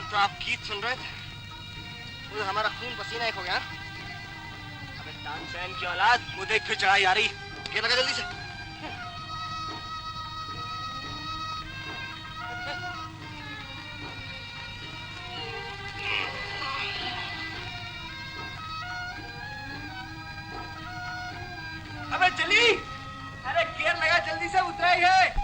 तो आप गीत सुन रहे थे, तो हमारा खून पसीना एक हो गया। अबे तानसेन की औलाद, वो देख फिर चढ़ाई आ रही। ये लगा जल्दी से। अबे चली, अरे गियर लगा, जल्दी से उतराई है।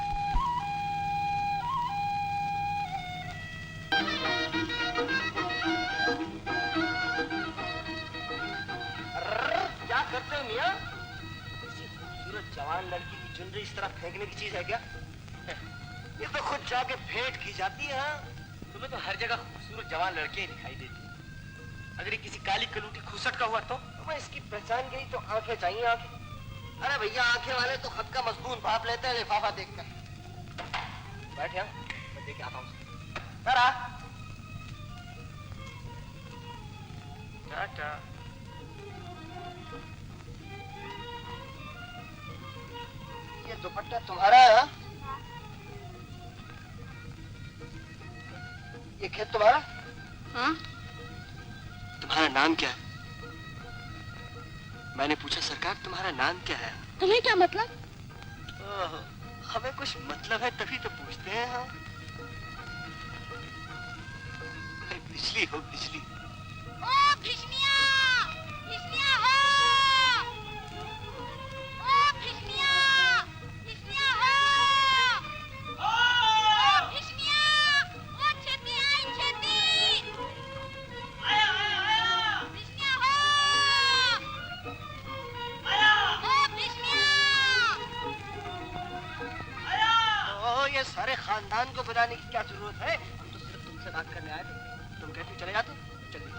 क्या करते हो मियां? किसी खूबसूरत जवान लड़की की चुनरी इस तरह फेंकने की चीज है क्या? ये तो खुद जाके भेंट की जाती है। तुम्हें तो हर जगह खूबसूरत जवान लड़कियां दिखाई देती हैं। अगर ये किसी काली कलूटी खूसट का हुआ तो मैं इसकी पहचान गई तो आंखें चाहिए आंखें। अरे भैया, आंखें वाले तो खत का मजबूत भाप लेते हैं लिफाफा देखकर। बैठ यहाँ, मैं देख आता हूँ। टाटा। ये दुपट्टा तुम्हारा है? ये खेत तुम्हारा? हाँ? तुम्हारा नाम क्या है? मैंने पूछा सरकार, तुम्हारा नाम क्या है? तुम्हें क्या मतलब? हमें कुछ मतलब है तभी तो पूछते हैं हम। बिजली हो बिजली। ओ भिष्मिया! भिष्मिया हो! ओ भिष्मिया! भिष्मिया हो! ओ भिष्मिया! ओ छेती आई छेती! आया आया आया! भिष्मिया हो! आया! ओ भिष्मिया! आया! ओ ये सारे खानदान को बुलाने की क्या जरूरत है? हम तो सिर्फ तुमसे बात करने आए थे। तुम कहते चले जाते? चलिए।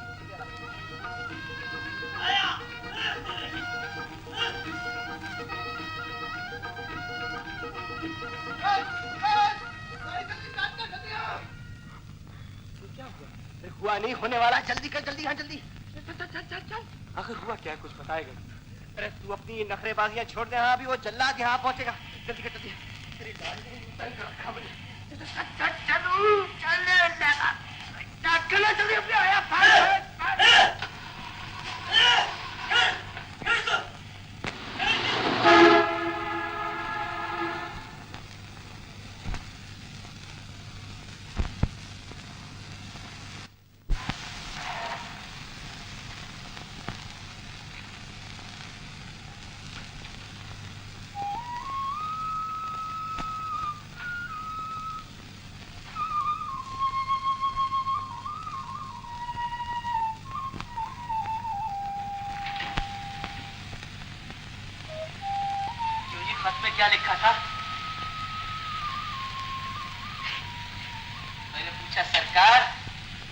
क्या हुआ? हुआ नहीं, होने वाला। जल्दी कर, जल्दी। हाँ जल्दी चल। आखिर हुआ क्या, कुछ बताएगा? अरे तू अपनी ये नखरेबाजियां छोड़ दे। हाँ अभी वो जल्लाद यहाँ पहुंचेगा। जल्दी कर जल्दी। चलो जल्दी अपने आया। खत में क्या लिखा था? मैंने पूछा सरकार,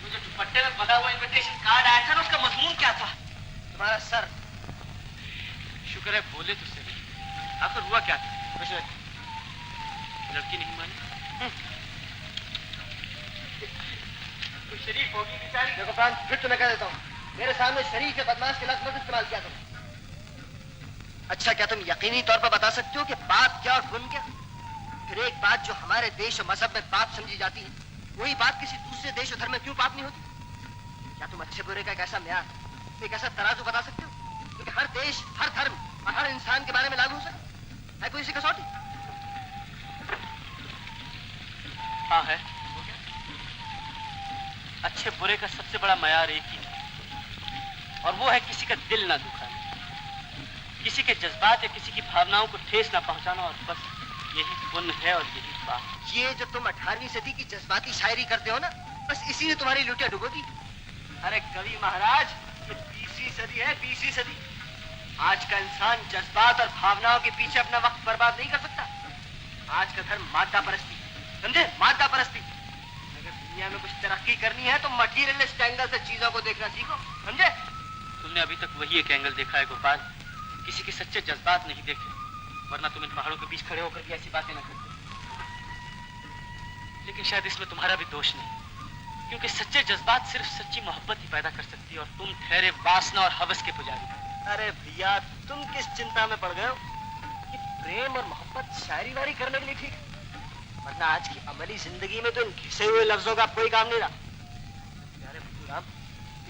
वो जो दुपट्टे में बंधा हुआ इनविटेशन कार्ड आया था ना, उसका मजमून क्या था? तुम्हारा सर। शुक्र है बोले तो सही। आखिर हुआ क्या था? कुछ नहीं। लड़की नहीं मानी? तो शरीफ होगी बेचारी। देखो प्रांत, फिर तुम्हें कह देता हूँ, मेरे सामने शरीफ के बदमाश के लफ्ज मत इस्तेमाल किया करो। अच्छा, क्या तुम यकीनी तौर पर बता सकते हो कि पाप क्या और पुण्य क्या? फिर एक बात जो हमारे देश और मजहब में पाप समझी जाती है, वही बात किसी दूसरे देश और धर्म में क्यों पाप नहीं होती? क्या तुम अच्छे बुरे का एक ऐसा म्यार, एक ऐसा तराजू बता सकते हो क्योंकि हर देश, हर धर्म और हर इंसान के बारे में लागू हो सकता है? कोई सी कसौटी? हाँ है। अच्छे बुरे का सबसे बड़ा मयार एक ही है, और वो है किसी का दिल ना दुखाना, किसी के जज्बात या किसी की भावनाओं को ठेस ना पहुंचाना, और बस यही पुण्य है और यही पाप। ये जो तुम 18वीं सदी की जज्बाती शायरी करते हो ना, बस इसी ने तुम्हारी लुटिया डुबो दी। अरे कवि महाराज, ये 20वीं सदी है, 20वीं सदी। आज का इंसान जज्बात और भावनाओं के पीछे अपना वक्त बर्बाद नहीं कर सकता। आज का धर्म मादा परस्ती, समझे? मादा परस्ती। अगर दुनिया में कुछ तरक्की करनी है तो मटीरियलिस्ट एंगल से चीजों को देखना सीखो, समझे? तुमने अभी तक वही एक एंगल देखा है गोपाल, किसी के सच्चे जज्बात नहीं देखे, वरना तुम इन पहाड़ों के बीच खड़े होकर भी ऐसी बातें न करते। लेकिन शायद इसमें तुम्हारा भी दोष नहीं, क्योंकि सच्चे जज्बात सिर्फ सच्ची मोहब्बत ही पैदा कर सकती है, और तुम ठहरे वासना और हवस के पुजारी। अरे भैया, तुम किस चिंता में पड़ गए हो कि प्रेम और मोहब्बत शायरी वारी करने के लिए ठीक है, वरना आज की अमली जिंदगी में तो इन घिसे हुए लफ्जों का कोई काम नहीं रहा।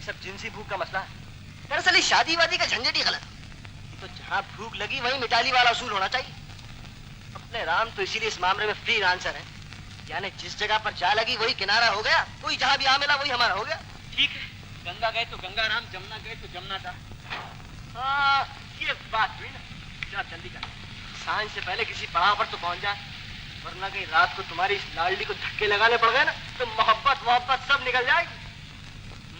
ये सब जिनसी भूख का मसला है। दरअसल इस शादी वादी का झंझट ही गलत। तो जहाँ भूख लगी वहीं मिटाली वाला उसूल होना चाहिए। अपने राम तो इसीलिए इस मामले में फ्री आंसर है, यानी जिस जगह पर जा लगी वही किनारा हो गया, कोई जहाँ भी आ मिला वही हमारा हो गया। ठीक है, गंगा गए तो गंगा राम, जमुना गए तो जमुना दा। हाँ, ये बात हुई ना। जरा जल्दी कर, सांझ से पहले किसी पड़ाव पर तो पहुंच जाए, वरना कहीं रात को तुम्हारी इस लाडली को धक्के लगाने पड़ गए ना तो मोहब्बत सब निकल जाएगी।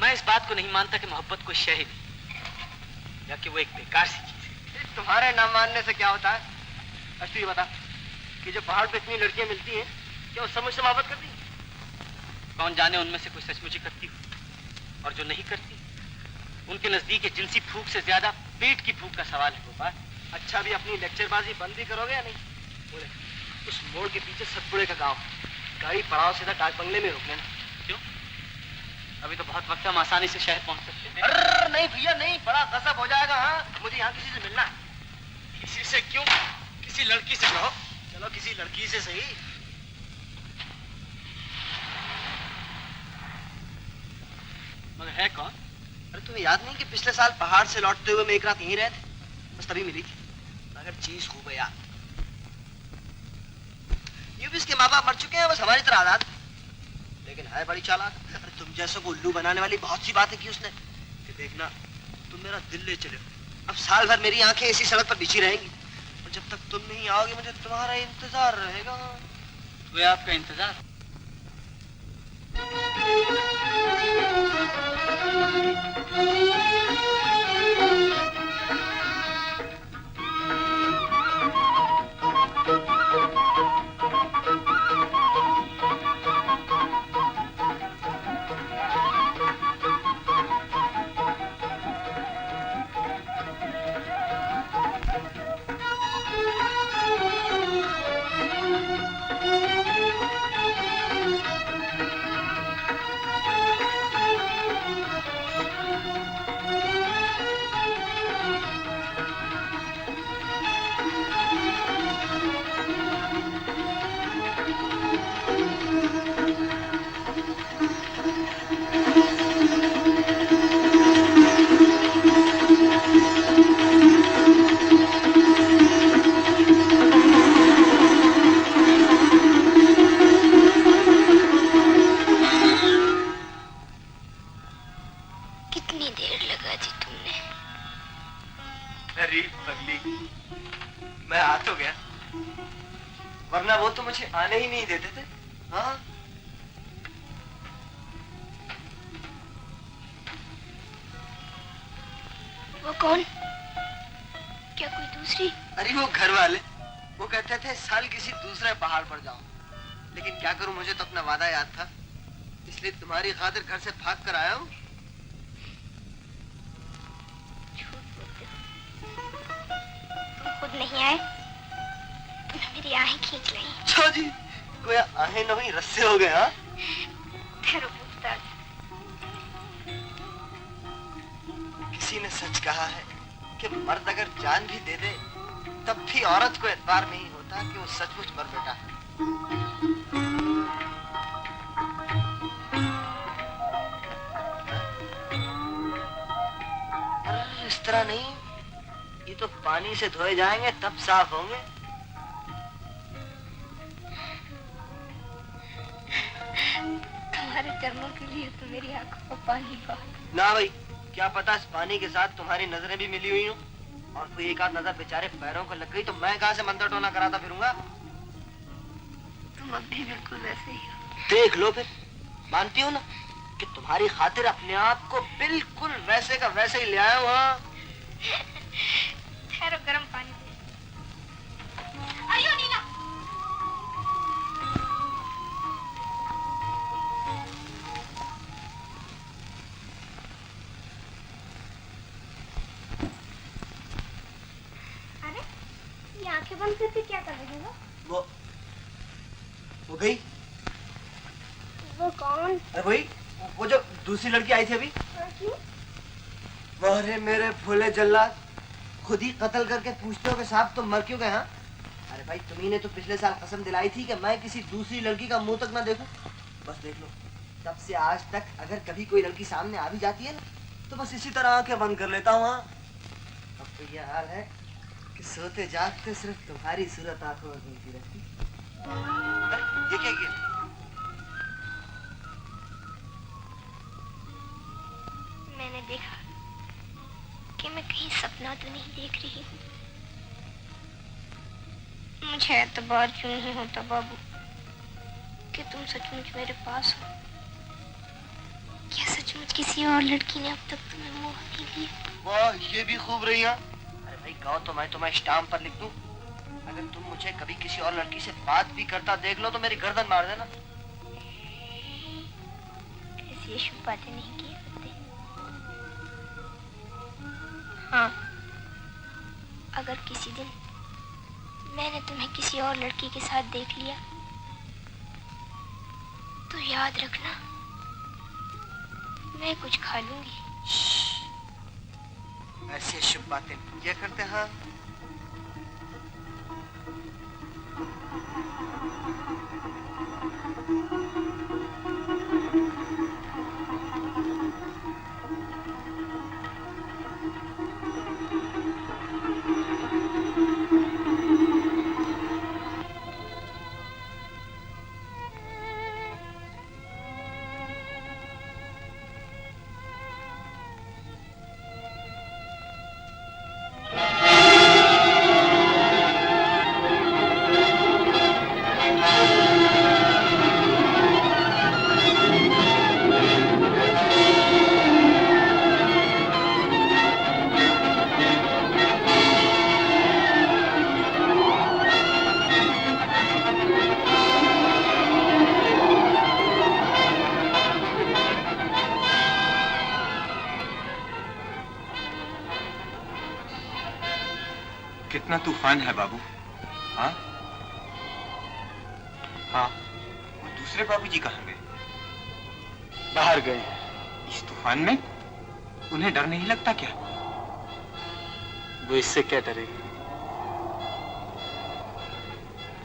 मैं इस बात को नहीं मानता कि मोहब्बत कोई शय ही नहीं, या कि वो एक बेकार सी चीज है। तुम्हारे ना मानने से क्या होता है? अच्छा ये बता कि जो पहाड़ पे इतनी लड़कियां मिलती हैं, क्या वो सब मुझसे मोहब्बत करती हैं? कौन जाने उनमें से कोई सचमुच ही करती हो, और जो नहीं करती उनके नजदीक जिनसी भूख से ज्यादा पेट की भूख का सवाल है गोपाल। अच्छा भी अपनी लेक्चरबाजी बंद भी करोगे या नहीं? बोले उस मोड़ के पीछे सतपुड़े का गांव, गाड़ी पड़ाव सीधा डाक बंगले में रोक लेना। क्यों? अभी तो बहुत वक्त, हम आसानी से शहर पहुंच सकते हैं। अरे नहीं भैया नहीं, बड़ा गजब हो जाएगा। हाँ मुझे यहाँ किसी से मिलना है। किसी से क्यों? किसी लड़की से कहो। चलो किसी लड़की से सही। मगर है कौन? अरे तुम्हें याद नहीं कि पिछले साल पहाड़ से लौटते हुए मैं एक रात यहीं रहे थे? बस तभी मिली थी, मगर चीज खूब है यार। यूं भी इसके माँ बाप मर चुके हैं, बस हमारी तरह आजाद, लेकिन है बड़ी चालाक। अरे तुम जैसों को उल्लू बनाने वाली बहुत सी बातें की उसने कि देखना तुम मेरा दिल ले चले। अब साल भर मेरी आंखें इसी सड़क पर बिछी रहेंगी, और जब तक तुम नहीं आओगे मुझे तुम्हारा इंतजार रहेगा। वे आपका इंतजार। मैं आ तो गया, वरना वो तो मुझे आने ही नहीं देते थे। हाँ वो कौन? क्या कोई दूसरी? अरे वो घर वाले, वो कहते थे साल किसी दूसरे पहाड़ पर जाओ, लेकिन क्या करूं, मुझे तो अपना वादा याद था, इसलिए तुम्हारी खातिर घर से भाग कर आया हूँ। खुद नहीं आए, मेरी आहें खींच ली। छो जी, कोई आहें नहीं रस्से हो गए। हाँ ठहरो पूछताछ। किसी ने सच कहा है कि मर्द अगर जान भी दे दे तब भी औरत को एतबार नहीं होता कि वो सचमुच मर बैठा है। अरे इस तरह नहीं, ये तो पानी से धोए जाएंगे तब साफ होंगे। तुम्हारे चरणों के लिए तो मेरी आंखों में पानी बहुत। ना भाई, क्या पता इस पानी के साथ तुम्हारी नजरें भी मिली हुई हो, और कोई एक आध नजर बेचारे पैरों को लग गई तो मैं कहां से मंत्र टोना कराता फिरूंगा। तुम अब भी बिल्कुल वैसे ही हो। देख लो फिर, मानती हो ना कि तुम्हारी खातिर अपने आप को बिल्कुल वैसे का वैसे ही ले आया हूँ। हाँ ठहरो, गर्म पानी दे। आयो नीना। अरे ये आंखें बंद करके क्या कर रहे हो? वो गई। वो कौन? अरे वही, वो जो दूसरी लड़की आई थी अभी। क्यों? वो अरे मेरे भोले जल्लाद, खुद ही कत्ल करके पूछते हो कि साहब तुम मर क्यों गए? हाँ अरे भाई, तुम्ही ने तो पिछले साल कसम दिलाई थी कि मैं किसी दूसरी लड़की का मुंह तक ना देखूं। बस देख लो, तब से आज तक अगर कभी कोई लड़की सामने आ भी जाती है ना, तो बस इसी तरह आंखें बंद कर लेता हूँ। अब तो ये हाल है कि सोते जागते सिर्फ तुम्हारी सूरत आंखों में घूमती रहती। अरे ये क्या किया? मैंने देखा कि मैं कहीं सपना तो नहीं देख रही हूँ। मुझे एतबार क्यों नहीं होता बाबू कि तुम सचमुच मेरे पास हो। क्या सचमुच किसी और लड़की ने अब तक तुम्हें मोह नहीं लिया? वाह, ये भी खूब रही है। अरे भाई कहो तो मैं तुम्हें स्टाम्प पर लिख दूं। अगर तुम मुझे कभी किसी और लड़की से बात भी करता देख लो तो मेरी गर्दन मार देना। ऐसी शुभ बातें नहीं किया करते। हाँ, अगर किसी दिन मैंने तुम्हें किसी और लड़की के साथ देख लिया तो याद रखना मैं कुछ खा लूंगी। ऐसी शुभ बातें क्या करते हैं? कितना तूफान है बाबू। हाँ हाँ, वो दूसरे बाबूजी कहाँ गए? बाहर गए। इस तूफान में उन्हें डर नहीं लगता क्या? वो इससे क्या डरेगी?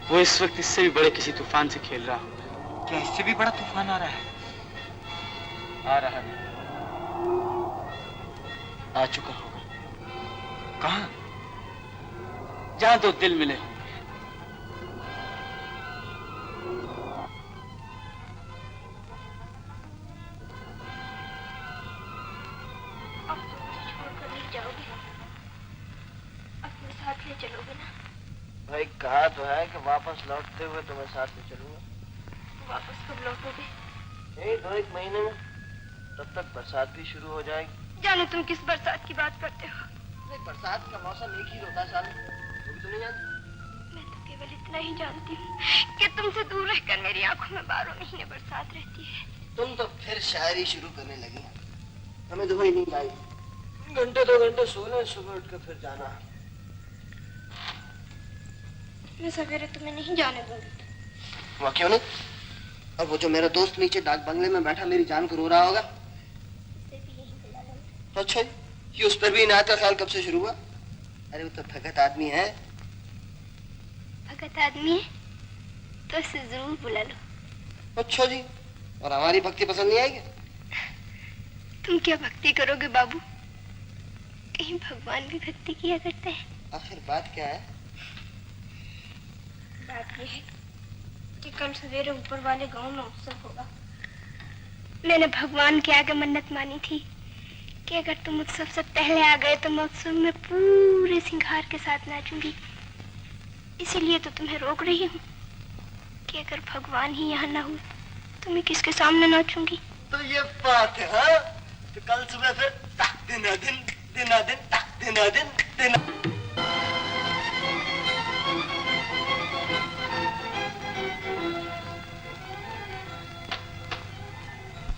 वो इस वक्त इससे भी बड़े किसी तूफान से खेल रहा होगा। क्या इससे भी बड़ा तूफान आ रहा है? आ रहा है, आ चुका होगा। कहाँ? जहां दो दिल मिले होंगे। अब तुम मुझे छोड़कर नहीं जाओगे? अपने साथ ले चलोगे ना? भाई कहा तो है कि वापस लौटते हुए तुम्हें साथ में चलूंगा। वापस कब लौटोगे? यही 2-1 महीने में। तब तक बरसात भी शुरू हो जाएगी। जाने तुम किस बरसात की बात करते हो? नहीं, बरसात का मौसम एक ही होता है साल में। वो भी तो नहीं जानती? मैं तो केवल इतना ही जानती हूँ कि तुमसे दूर रहकर मेरी आंखों में 12 महीने बरसात रहती है। तुम तो फिर शायरी शुरू करने लगी। हमें तो भाई नींद आई। घंटे 2 घंटे सोने, सुबह उठ कर फिर जाना। मैं सवेरे तुम्हें नहीं जाने दूंगी। वह क्यों नहीं? और वो जो मेरा दोस्त नीचे डाक बंगले में बैठा मेरी जान को रो रहा होगा, उसे भी यहीं बुला लो। अच्छा ये उस पर भी इनायत का ख्याल कब से शुरू हुआ? अरे वो तो भगत आदमी है। भगत आदमी है तो उसे जरूर बुला लो। अच्छा जी, और हमारी भक्ति पसंद नहीं आएगी? तुम क्या भक्ति करोगे बाबू? कहीं भगवान भी भक्ति किया करते हैं। आखिर बात क्या है? बात यह है कि कल सवेरे ऊपर वाले गांव में उत्सव होगा। मैंने भगवान के आगे मन्नत मानी थी कि अगर तुम उत्सव से पहले आ गए तो मैं उत्सव में पूरे सिंगार के साथ नाचूंगी। इसीलिए तो तुम्हें रोक रही हूँ कि अगर भगवान ही यहाँ ना हुए तो मैं किसके सामने नाचूंगी। तो ये बात है। हाँ, तो कल सुबह फिर दिन दिन दिन दिन दिन दिन।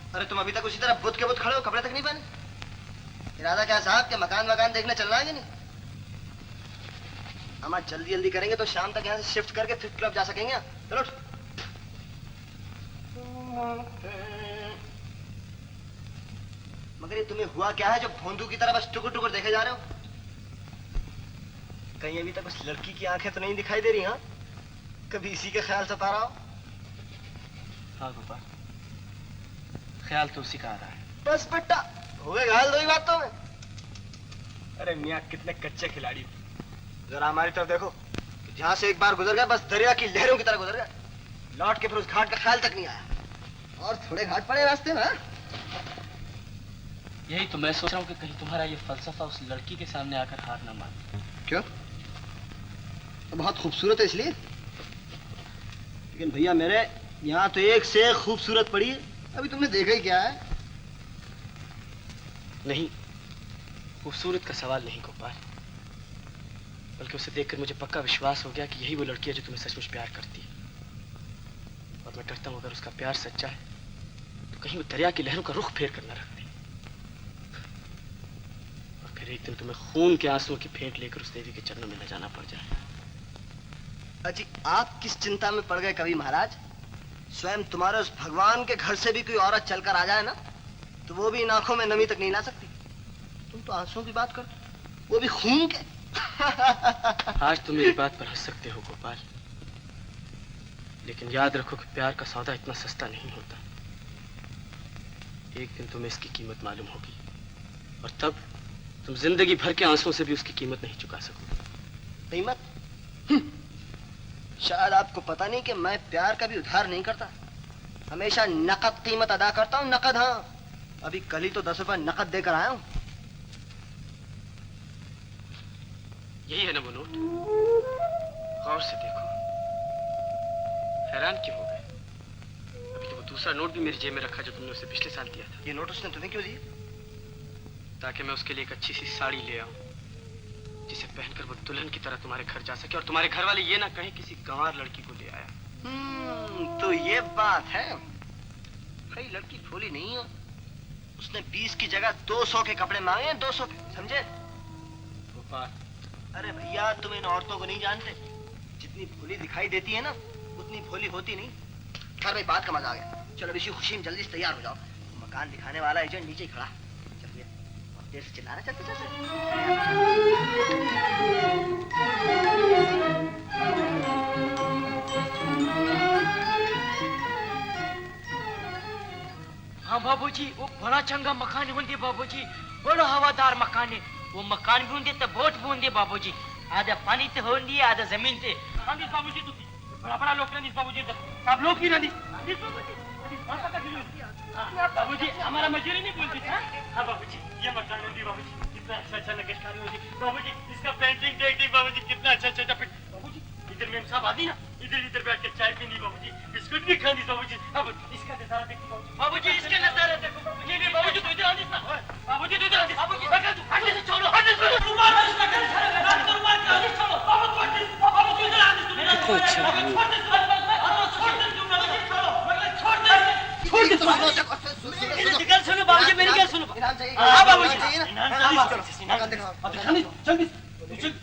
अरे तुम अभी तक उसी तरह बुत के बुत खड़े हो, कपड़े तक नहीं पहने। इरादा क्या साहब के मकान देखने चलना है कि नहीं? हम आज जल्दी जल्दी करेंगे तो शाम तक यहाँ से शिफ्ट करके फिर क्लब जा सकेंगे। चलो मगर ये तुम्हें हुआ क्या है जो भोंदू की तरह बस टुकुर टुकुर देखे जा रहे हो? कहीं अभी तक उस लड़की की आंखें तो नहीं दिखाई दे रही? हाँ, कभी इसी के ख्याल सता रहा हो? हाँ गोपाल, ख्याल तो उसी का आ रहा है। बस बेटा हो गए घायल दो ही बातों में। अरे मियाँ कितने कच्चे खिलाड़ी हो। जरा हमारी तरफ देखो, जहाँ से एक बार गुजर गया बस दरिया की लहरों की तरह गुजर गया, लौट के फिर उस घाट का ख्याल तक नहीं आया। और थोड़े घाट पड़े रास्ते में। यही तो मैं सोच रहा हूँ कि कहीं तुम्हारा ये फलसफा उस लड़की के सामने आकर हार ना मान। क्यों? तो बहुत खूबसूरत है इसलिए। लेकिन भैया मेरे यहाँ तो एक से एक खूबसूरत पड़ी है, अभी तुमने देखा ही क्या है। नहीं, खूबसूरत का सवाल नहीं गोपाल, बल्कि उसे देखकर मुझे पक्का विश्वास हो गया कि यही वो लड़की है जो तुम्हें सचमुच प्यार करती है। और मैं डरता हूँ अगर उसका प्यार सच्चा है तो कहीं वो दरिया की लहरों का रुख फेर कर न रख दे, और फिर एक दिन तुम्हें खून के आंसुओं की फेंट लेकर उस देवी के चरणों में न जाना पड़ जाए। अजी आप किस चिंता में पड़ गए कभी महाराज? स्वयं तुम्हारे उस भगवान के घर से भी कोई औरत चलकर आ जाए ना तो वो भी इन आंखों में नमी तक नहीं ला सकती। तुम तो आंसुओं की बात करते, वो भी खून के। आज तुम मेरी बात पर हंस सकते हो गोपाल, लेकिन याद रखो कि प्यार का सौदा इतना सस्ता नहीं होता। एक दिन तुम्हें इसकी कीमत मालूम होगी, और तब तुम जिंदगी भर के आंसुओं से भी उसकी कीमत नहीं चुका सकोगे। कीमत? शायद आपको पता नहीं कि मैं प्यार का भी उधार नहीं करता, हमेशा नकद कीमत अदा करता हूँ। नकद, हाँ, अभी कल ही तो 10 रुपए नकद देकर आया हूँ। यही है ना वो नोट? गौर से देखो। हैरान क्यों हो गए? अभी तो वो दूसरा नोट भी मेरी जेब में रखा जो तुमने उसे पिछले साल दिया था। ये नोट उसने तुम्हें क्यों दिया? ताकि मैं उसके लिए एक अच्छी सी साड़ी ले आऊं, जिसे पहनकर वो दुल्हन की तरह तुम्हारे घर जा सके और तुम्हारे घर वाले ये ना कहें किसी गंवार लड़की को ले आया। तो ये बात है। भाई लड़की भोली नहीं हो, उसने 20 की जगह 200 के कपड़े मांगे हैं, 200 के, समझे? गोपाल, अरे भैया तुम इन औरतों को नहीं जानते, जितनी भोली दिखाई देती है ना उतनी भोली होती नहीं। खैर भाई बात का मजा आ गया, चलो इसी खुशी में जल्दी से तैयार हो जाओ। मकान दिखाने वाला एजेंट नीचे ही खड़ा। चलिए, और देर से चिल्ला रहा, चलते चलते। हाँ बाबूजी, वो बड़ा चंगा मकान होंगे बाबूजी, बड़ा हवादार मकान है। वो मकान भी होंगे तो बोट भी होंगे बाबूजी, आधा पानी से होंगे आधा जमीन से। बाबूजी तो बड़ा बड़ा लोग नहीं बाबूजी, सब लोग भी नहीं बाबूजी, हमारा मजूरी नहीं बोलती। हाँ बाबूजी, ये मकान होंगे बाबूजी, कितना अच्छा नक्शकारी होगी बाबूजी, इसका पेंटिंग देखिए बाबूजी, कितना अच्छा बाबूजी। इधर मेम साहब आती ना, इधर बैठ के चाय पीनी बाबूजी, बिस्कुट भी खानी बाबूजी। अब इसका नजारा देखो बाबूजी, इसका नजारा देखो बाबूजी। बाबूजी तो इधर आनी ना, बाबूजी तो इधर आनी। बाबूजी हटने से छोड़ो, हटने से रुमाल इसका कर रात को रुमाल का आनी छोड़ो। बाबूजी इधर आनी, कितना अच्छा है। छोड़ दे मेरी गल सुनो बाबूजी, मेरी गल सुनो। हाँ बाबूजी,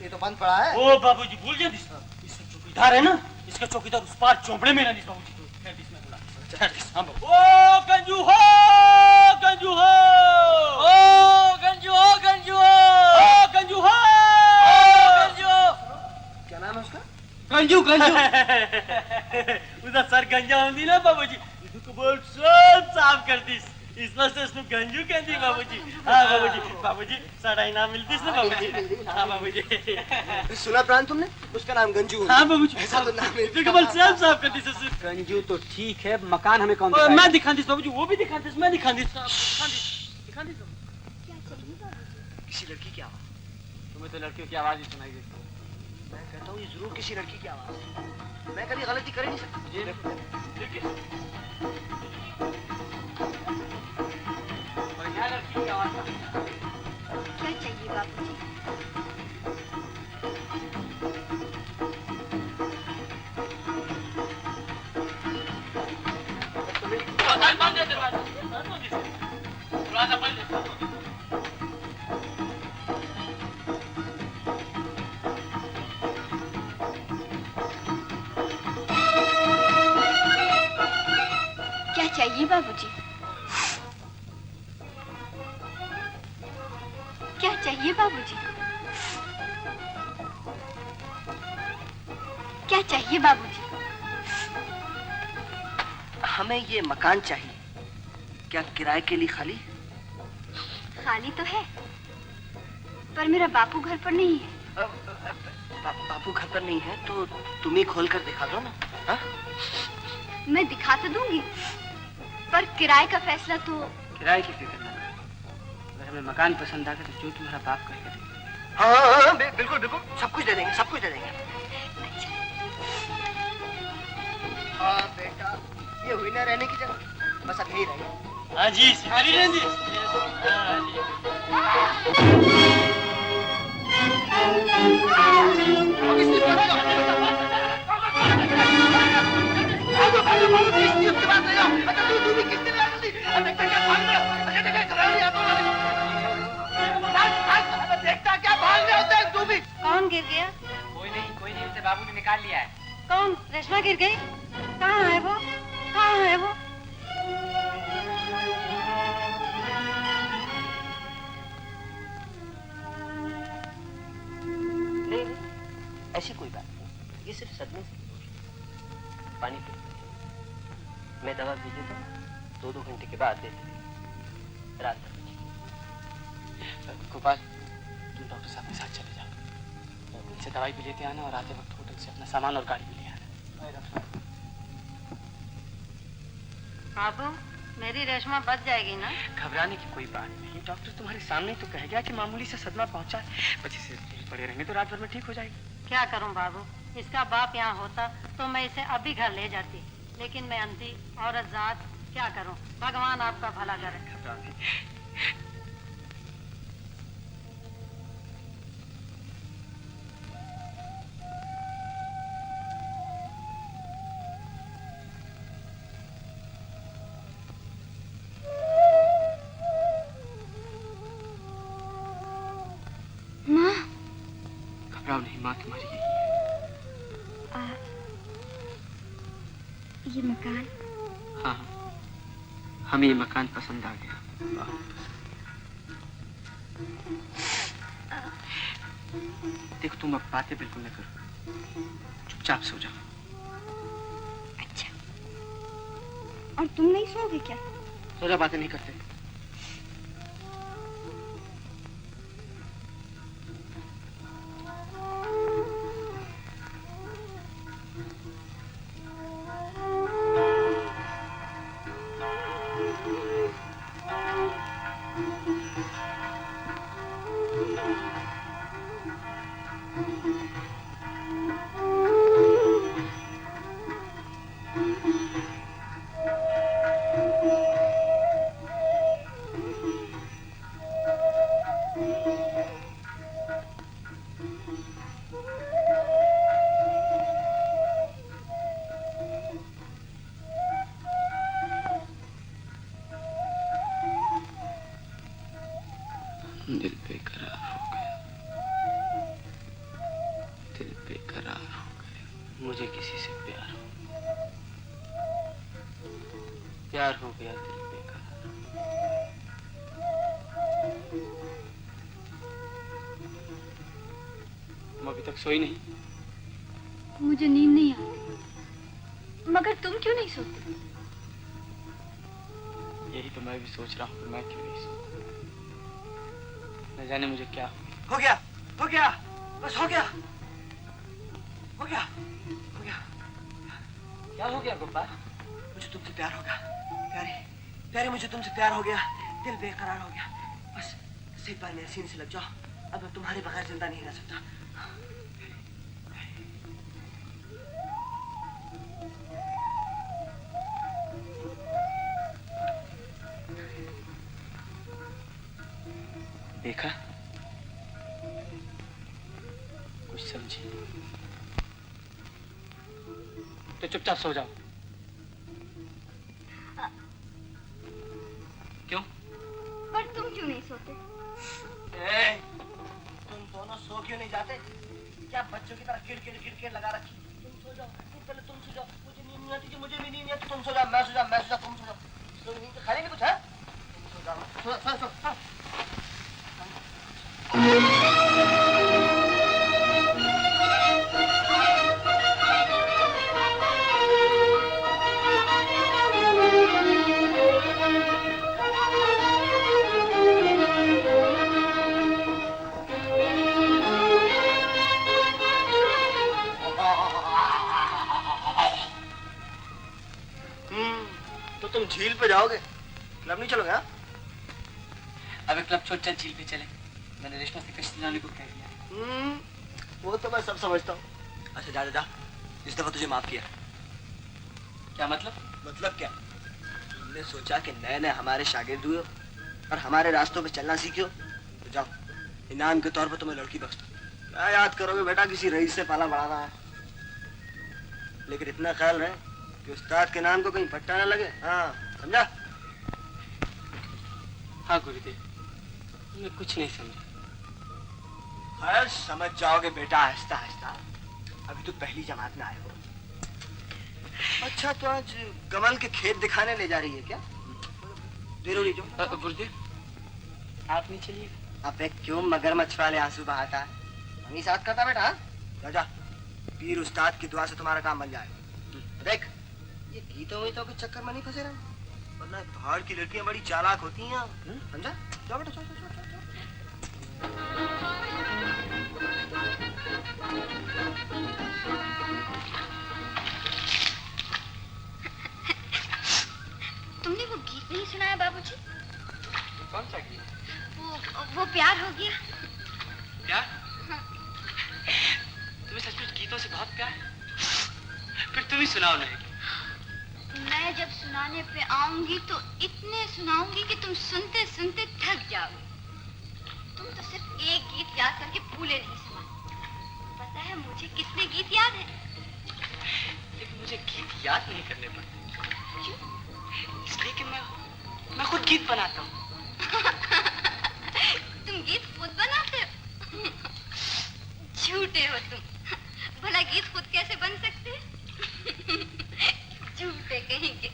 ये तो बंद पड़ा है। ओ बाबूजी भूल जाए, इसका चौकीदार है ना, इसका चौकीदार उस पार चौपड़े में ना बाबूजी। ओ गंजू हो, गंजू हो, ओ गंजू हो, गंजू हो, ओ गंजू हो, गंजू। क्या नाम है उसका? गंजू, गंजू। उसका सर गंजा होती ना बाबूजी, इसको बोल सब साफ कर दी, इस वास्ते इसको गंजू कहती बाबूजी। हाँ बाबूजी, बाबूजी सारा इनाम मिलती ना बाबूजी। हाँ बाबूजी, सुना प्राण तुमने? उसका नाम गंजू। हाँ बाबूजी, ऐसा तो नाम है। इसको बोल सब साफ कर दी ससुर। गंजू तो ठीक है, मकान हमें कौन मैं दिखा दी बाबूजी, वो भी दिखा दी, मैं दिखा दी, दिखा दी। किसी लड़की की आवाज। तुम्हें तो लड़कियों की आवाज ही सुनाई देती है। मैं कहता हूँ ये जरूर किसी लड़की की आवाज है। मैं कभी गलती कर ही नहीं सकता। बढ़िया लड़की की आवाज। क्या चाहिए बाबूजी? क्या चाहिए बाबूजी? क्या चाहिए बाबूजी? क्या चाहिए बाबूजी? हमें ये मकान चाहिए, क्या किराए के लिए खाली? खाली तो है, पर मेरा बापू घर पर नहीं है। बापू घर पर नहीं है तो तुम ही खोल कर दिखा दो ना। हा? मैं दिखा तो दूंगी, पर किराए का फैसला तो। किराए की फिक्र न करो, अगर हमें मकान पसंद आ गया तो जो तुम्हारा बाप कहेगा देंगे। हाँ, बिल्कुल बिल्कुल, सब कुछ दे देंगे, सब कुछ दे देंगे। हाँ बेटा, ये हुई ना रहने की जगह, बस अब यही रहेंगे। हाँ जी, सिखारी रहें जी। कौन गिर गया? कोई नहीं, उसे बाबू ने निकाल लिया है। कौन? रेशमा गिर गई? कहाँ है वो? कहाँ है वो? नहीं, ऐसी कोई बात नहीं, ये सिर्फ सदमे से। पानी पी, मैं दवा भेज देता हूँ, 2-2 घंटे के बाद दे देंगे, रात भर। गोपाल, तुम डॉक्टर साहब के साथ चले जाओ, उनसे दवाई भी लेते आना और आते वक्त होटल से अपना सामान और गाड़ी भी ले आना। बाबू, मेरी रेशमा बच जाएगी ना? घबराने की कोई बात नहीं, डॉक्टर तुम्हारे सामने तो कह गया कि मामूली से सदमा पहुंचा है, बच्चे से पड़े रहेंगे तो रात भर में ठीक हो जाएगी। क्या करूं बाबू, इसका बाप यहाँ होता तो मैं इसे अभी घर ले जाती, लेकिन मैं अंधी औरत जात, क्या करूं? भगवान आपका भला करे। घबराने घबराओ नहीं, माँ तुम्हारी यही है। ये मकान? हाँ, हमें ये मकान पसंद आ गया। देखो, तुम अब बातें बिल्कुल न करो, चुपचाप सो जाओ। अच्छा, और तुम नहीं सोओगे क्या? सो जाओ, बातें नहीं करते। दिल बेकरार हो गया, दिल बेकरार हो गया, मुझे किसी से प्यार हो गया, दिल बेकरार। तुम अभी तक सोई नहीं? मुझे नींद नहीं आती, मगर तुम क्यों नहीं सोते? यही तो मैं भी सोच रहा हूँ कि मैं क्यों नहीं सोता। न जाने मुझे क्या हो गया, हो गया, बस हो गया, हो गया, हो गया। क्या हो गया गोपाल? मुझे तुमसे प्यार हो गया, प्यारी, प्यारी, मुझे तुमसे प्यार हो गया, दिल बेकरार हो गया। बस एक बार मेरे सीने से लग जाओ, अब मैं तुम्हारे बगैर जिंदा नहीं रह सकता। देखा, कुछ समझी तो चुपचाप सो जाओ। क्यों? पर तुम क्यों नहीं सोते? तुम दोनों सो क्यों नहीं जाते? क्या बच्चों की तरह किड़किड़ लगा रखी? तुम सो जाओ, पहले तुम सो जाओ, मुझे नींद नहीं आती, मुझे भी नींद नहीं आती, तुम सो जाओ, मैं सो जाओ, तुम सो जाओ, नींद खाली नहीं कुछ है? तुम सो जाओ, सो। जाओगे? क्लब नहीं चलोगे? हाँ? अबे क्लब छोड़ चल झील पे चले। मैंने रेशमा से कश्ती लाने को कह दिया। वो तो मैं सब समझता हूँ। अच्छा जा जा जा, इस दफा तुझे माफ किया। क्या मतलब? मतलब क्या? हमने सोचा कि नए नए हमारे शागिर्द हुए और हमारे रास्तों पे चलना सीखे हो, तो जाओ इनाम के तौर पर तुम्हें लड़की बख्श दो। क्या याद करोगे बेटा, किसी रईस से पाला बढ़ाना है। लेकिन इतना ख्याल रहे कि उस्ताद के नाम को कहीं पट्टा न लगे। हाँ समझा? हाँ गुरुदेव, मैं कुछ नहीं समझा। खैर समझ जाओगे बेटा, आहिस्ता आहिस्ता। अभी तो पहली जमात में आए हो। अच्छा तो आज कमल के खेत दिखाने ले जा रही है क्या? देर हो रही जो। गुरुदेव आप नहीं चलिएगा? अबे क्यों मगरमच्छ वाले आंसू बहाता है? हम ही साथ करता बेटा। जा जा, पीर उस्ताद की दुआ से तुम्हारा काम बन जाएगा। देख ये गीतों वीतों के चक्कर में नहीं फंसे रहे, वरना पहाड़ की लड़कियां बड़ी चालाक होती हैं। समझा? जाओ बेटा, चलो चलो चलो। तुमने वो गीत नहीं सुना है बाबूजी? कौन सा गीत? वो प्यार हो गया। प्यार? हाँ। तुम्हें सचमुच गीतों से बहुत प्यार है? फिर तुम ही सुनाओ नहीं। मैं जब सुनाने पे आऊंगी तो इतने सुनाऊंगी कि तुम सुनते सुनते थक जाओगे। तुम तो सिर्फ एक गीत याद करके भूले नहीं समा। पता है मुझे कितने गीत याद हैं? लेकिन मुझे गीत याद नहीं करने पड़ते। क्यों? इसलिए कि मैं खुद गीत बनाता हूँ। तुम गीत खुद बनाते हो? झूठे हो तुम। भला गीत खुद कैसे बन सकते? झूठे कहेंगे।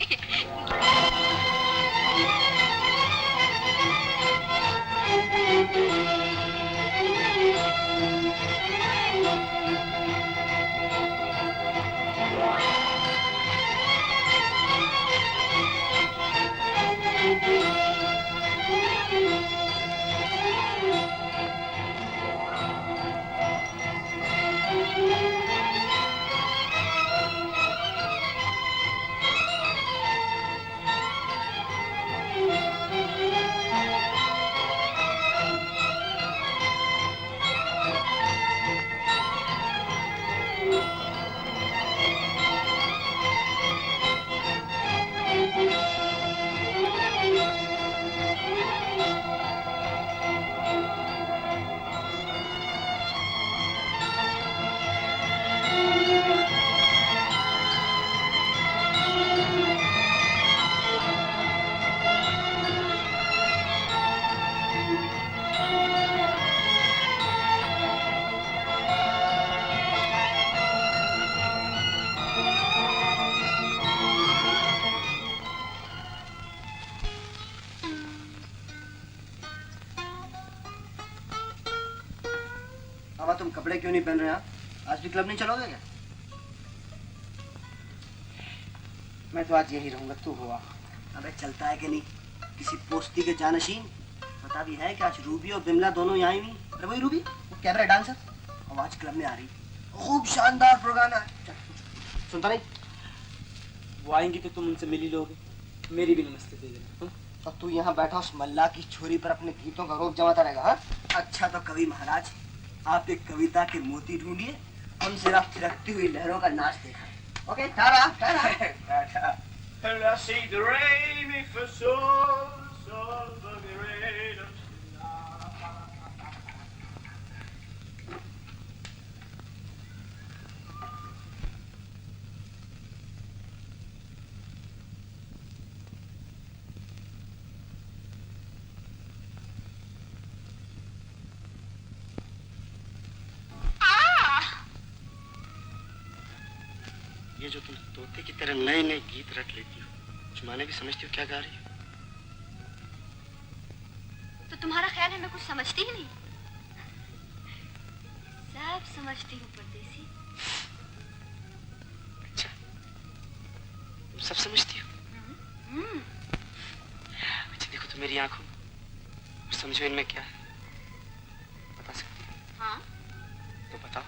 बाबा तुम कपड़े क्यों नहीं पहन रहे? आज भी क्लब नहीं चलोगे क्या? मैं तो आज यही रहूंगा, तू हुआ। अबे चलता है कि नहीं? किसी पोस्ती के जानशीन पता भी है कि आज रूबी और बिमला दोनों यहाँ ही। अरे वही रूबी, वो कैबरे डांसर, और आज क्लब में आ रही। खूब शानदार प्रोग्राम है। सुनता नहीं? वो आएंगी तो तुम उनसे मिल ही लोगे। मेरी भी नमस्ते दे देना। और तू यहाँ बैठा उस मल्ला की छोरी पर अपने गीतों का रोप जमाता रहेगा। हाँ? अच्छा तो कवि महाराज, आप एक कविता के मोती ढूंढिए, हम सिर्फ थिरकती हुई लहरों का नाच देखा। ओके ठहरा ठहरा। I see the rain, mi fa sol, sol fa mi re do. ये जो तुम तोते की तरह नए नए गीत रट लेती हो, कुछ माने भी समझती हो क्या गा रही हो? तो तुम्हारा ख्याल है मैं कुछ समझती ही नहीं? सब समझती हूँ परदेसी। अच्छा, तुम सब समझती हो? अच्छा देखो तो मेरी आंखों और समझो इनमें क्या है, बता सकती हो? हाँ। तो बताओ।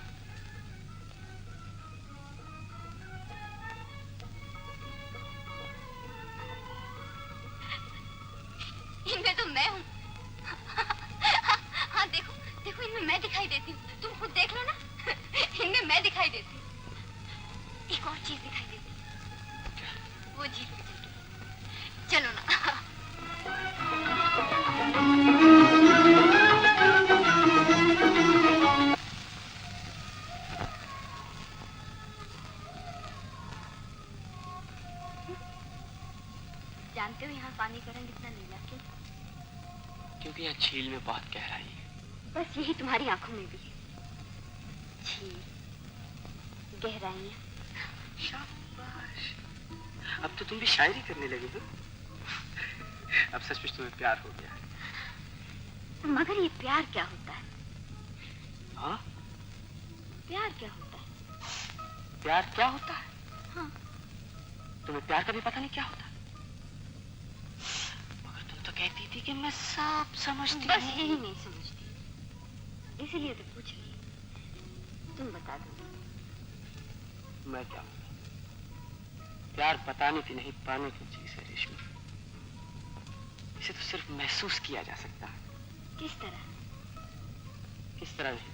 क्योंकि यहाँ झील में बहुत गहराई है। बस यही तुम्हारी आंखों में भी है, झील, गहराइयाँ। शाबाश, अब तो तुम भी शायरी करने लगी हो। अब सचमुच तुम्हें प्यार हो गया है। मगर ये प्यार क्या होता है? हाँ? प्यार क्या होता है? प्यार क्या होता है? हाँ। तुम्हें प्यार का भी पता नहीं क्या होता? मगर तुम तो कहती थी कि मैं सब समझती बस यही नहीं समझती, इसीलिए तो पूछ रही। तुम बता दो। मैं क्या बताऊं? प्यार बताने की नहीं, पाने की चीज है रेशमी। इसे तो सिर्फ महसूस किया जा सकता है। किस तरह? किस तरह नहीं,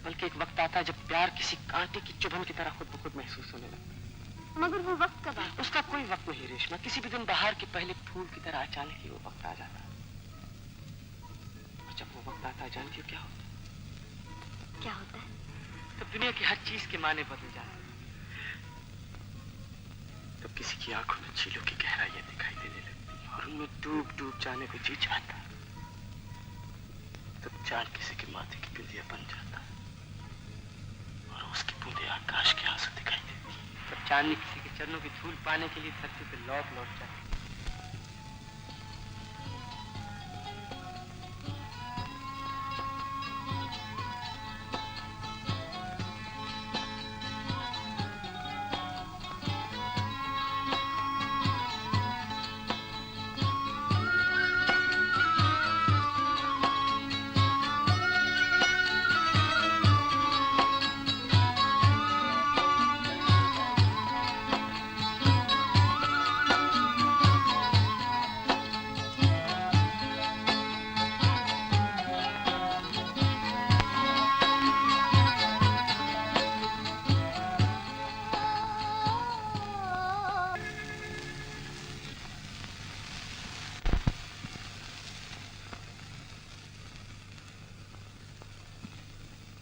बल्कि एक वक्त आता है जब प्यार किसी कांटे की चुभन की तरह खुद ब खुद महसूस होने लगता है। मगर वो वक्त कब आता है? उसका कोई वक्त नहीं रेशमा, किसी भी दिन बाहर के पहले फूल की तरह अचानक ही वो वक्त आ जाता है। और जब वो वक्त आता है, जानती हो क्या होता है? क्या होता है? तब दुनिया की हर चीज के माने बदल जाते हैं। तब किसी की आंखों में झीलों की गहराइयां दिखाई देने लगती हैं और उनमें डूब डूब जाने को जी चाहता है। तब चांद किसी के माथे की बिंदिया बन जाता है और उसकी बूंदे आकाश के आंसू दिखाई देती हैं। तब चांदनी किसी के चरणों की धूल पाने के लिए धरती पे लौट लौट जाती है।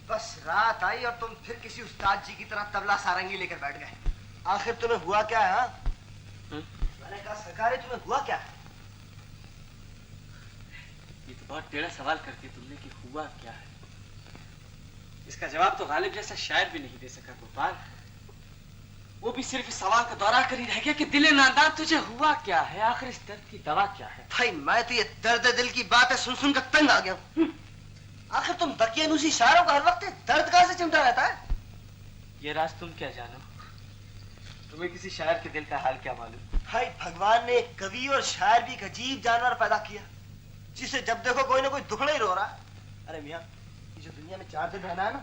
बस रात आई और तुम फिर किसी उस्ताद जी की तरह तबला सारंगी लेकर बैठ गए। आखिर तुम्हें हुआ क्या है? हाँ? मैंने कहा सरकार, तुम्हें हुआ क्या है? ये तो बहुत टेढ़ा सवाल करती तुमने कि हुआ क्या है। इसका जवाब तो गालिब जैसा शायर भी नहीं दे सका गोपाल। वो भी सिर्फ इस सवाल का दोहरा कर ही रह गया कि दिले नादान तुझे हुआ क्या है, आखिर इस दर्द की दवा क्या है। भाई मैं तो ये दर्द दिल की बातें सुन सुन कर तंग आ गया हूँ। आखिर तुम दकियानूसी शायरों का हर वक्त दर्द कहाँ से चिमटा रहता है? ये राज तुम क्या जानो, तुम्हें किसी शायर के दिल का हाल क्या मालूम। भाई भगवान ने एक कवि और शायर भी एक अजीब जानवर पैदा किया, जिसे जब देखो कोई ना कोई दुखड़ा ही रो रहा है। अरे मियाँ, ये जो दुनिया में चार दिन रहना है ना,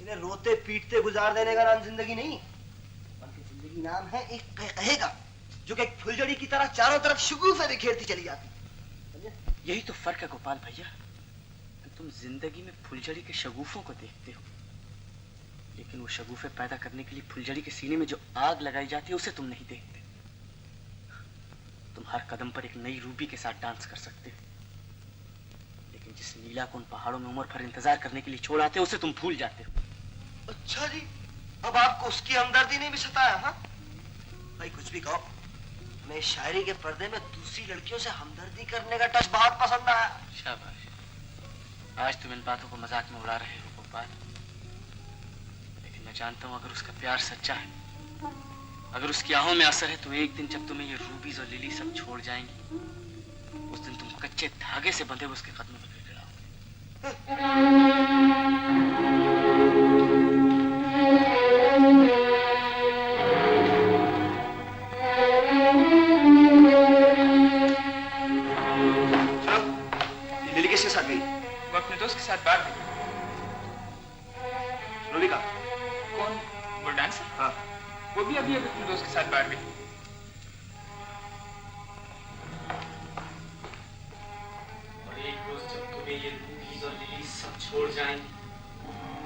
इन्हें रोते पीटते गुजार देने का नाम जिंदगी नहीं, बल्कि जिंदगी नाम है एक कहेगा जो कि एक फुलझड़ी की तरह चारों तरफ शगुफे बिखेरती चली जाती। यही तो फर्क है गोपाल भैया, तुम जिंदगी में फुलझड़ी के शगुफों को देखते हो, लेकिन वो शगुफे पैदा करने के लिए फुलझड़ी के सीने में जो आग लगाई जाती है उसे तुम नहीं देखते। तुम हर कदम पर एक नई रूबी के साथ डांस कर सकते हो, लेकिन जिस नीला को उन पहाड़ों में उम्र भर इंतजार करने के लिए छोड़ आते हो उसे तुम भूल जाते हो। अच्छा जी, अब आपको उसकी हमदर्दी नहीं भी सताया? हाँ भाई कुछ भी कहो, मैं शायरी के पर्दे में दूसरी लड़कियों से हमदर्दी करने का टच बहुत पसंद आया। शाबाश, आज तुम इन बातों को मजाक में उड़ा रहे हो गोपाल, लेकिन मैं जानता हूँ अगर उसका प्यार सच्चा है, अगर उसकी आहों में असर है, तो एक दिन जब तुम्हें ये रूबीज और लिली सब छोड़ जाएंगी, उस दिन तुम कच्चे धागे से बंधे हुए उसके कदमों में गिड़गिड़ाओगे। लिली किसके साथ गई? वो अपने दोस्त के साथ बाहर गई। रोलिका कौन? वो डांसर? हाँ। वो भी अभी अपने दोस्त के साथ बाहर गई। और एक रोज जब तुम्हें ये रूबीज और लिली सब छोड़ जाएंगे,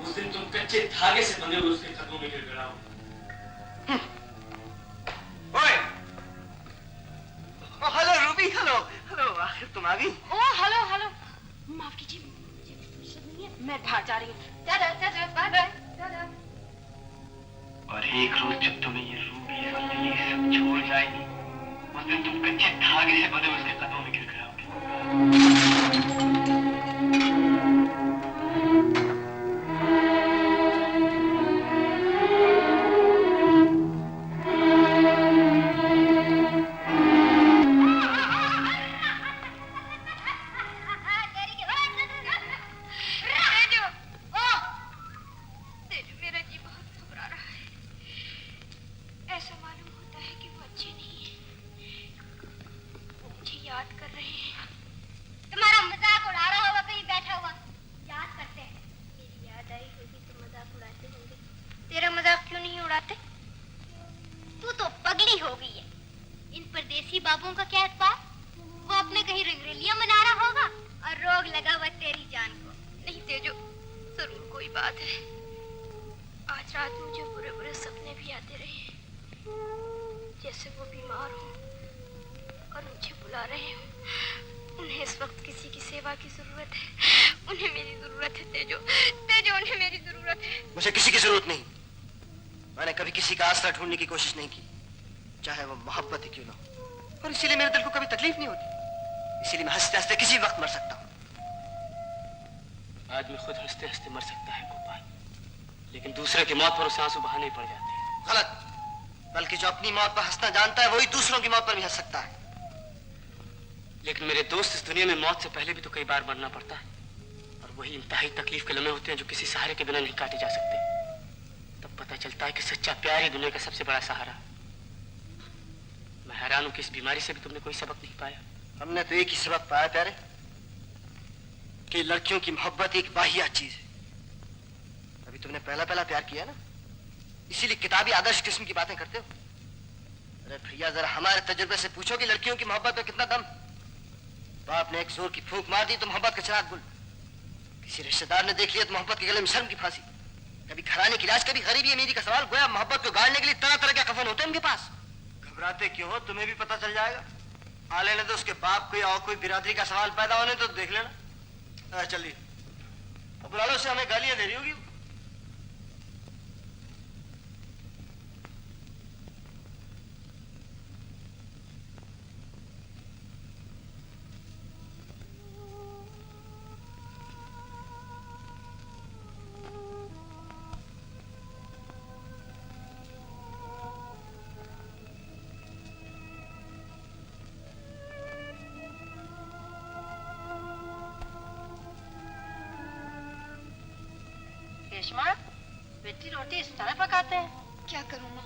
उस दिन तुम कच्चे धागे से बंधे हुए उसके कदमों में गिड़गिड़ाओगे। ओए! हेलो रूबी, हेलो हेलो, आखिर तुम आ गई। ओ हेलो हेलो, माफ कीजिए, मुझे फुर्सत नहीं है, मैं बाहर जा रही हूँ। Tata tata, bye bye, tata. और एक रोज जब तुम्हें ये रूबीज और लिली सब छोड़ जाएंगी, उस दिन तुम कच्चे धागे से बंधे हुए उसके कदमों में गिड़गिड़ाओगे। रही हैं। तुम्हारा मजाक उड़ा रहा होगा कहीं बैठा हुआ। याद करते हैं। मेरी याद आई होगी तो मजाक उड़ाते होंगे। तेरा मजाक क्यों नहीं उड़ाते? तू तो पगली हो गई है। इन परदेसी बाबुओं का क्या एतबार? वो अपने कहीं रंगरेलियां मना रहा होगा और रोग लगा हुआ तेरी जान को। नहीं तेजो, जरूर कोई बात है। आज रात मुझे बुरे बुरे सपने भी आते रहे हैं, जैसे वो बीमार हो और मुझे बुला रहे हो। उन्हें इस वक्त किसी की सेवा की जरूरत है। उन्हें मेरी जरूरत है तेजो, तेजो उन्हें मेरी जरूरत है। मुझे किसी की जरूरत नहीं। मैंने कभी किसी का आसरा ढूंढने की कोशिश नहीं की, चाहे वो मोहब्बत ही क्यों ना हो। और इसीलिए मेरे दिल को कभी तकलीफ नहीं होती। इसीलिए मैं हंसते हंसते किसी वक्त मर सकता हूँ। आदमी खुद हंसते हंसते मर सकता है गोपाल, लेकिन दूसरे की मौत पर उसे आंसू बहाने पड़ जाते हैं। गलत। बल्कि जो अपनी मौत पर हंसना जानता है वही दूसरों की मौत पर भी हंस सकता है। लेकिन मेरे दोस्त, इस दुनिया में मौत से पहले भी तो कई बार मरना पड़ता है, और वही इंतहाई तकलीफ के लम्हे होते हैं जो किसी सहारे के बिना नहीं काटे जा सकते। तब पता चलता है कि सच्चा प्यार ही दुनिया का सबसे बड़ा सहारा। मैं हैरान हूं कि इस बीमारी से भी तुमने कोई सबक नहीं पाया। हमने तो एक ही सबक पाया प्यारे, कि लड़कियों की मोहब्बत एक वाहियात चीज है। अभी तुमने पहला पहला प्यार किया ना, इसीलिए किताबी आदर्श किस्म की बातें करते हो। अरे भैया, जरा हमारे तजुर्बे से पूछो कि लड़कियों की मोहब्बत में कितना दम। बाप ने एक जोर की फूंक मार दी तो मोहब्बत का चिराग गुल। किसी रिश्तेदार ने देख लिया तो मोहब्बत के गले में शर्म की फांसी। कभी घराने की लाज, कभी गरीबी अमीरी का सवाल। गोया मोहब्बत को गाड़ने के लिए तरह तरह के कफन होते हैं उनके पास। घबराते क्यों हो? तुम्हें भी पता चल जाएगा। आ लेने तो उसके बाप को या कोई बिरादरी का सवाल पैदा होने तो देख लेना। चलिए, अब बुला लो उसे, हमें गालियां दे रही होगी। रेशमा, बेटी रोटी इस तरह पकाते हैं? क्या करूं माँ,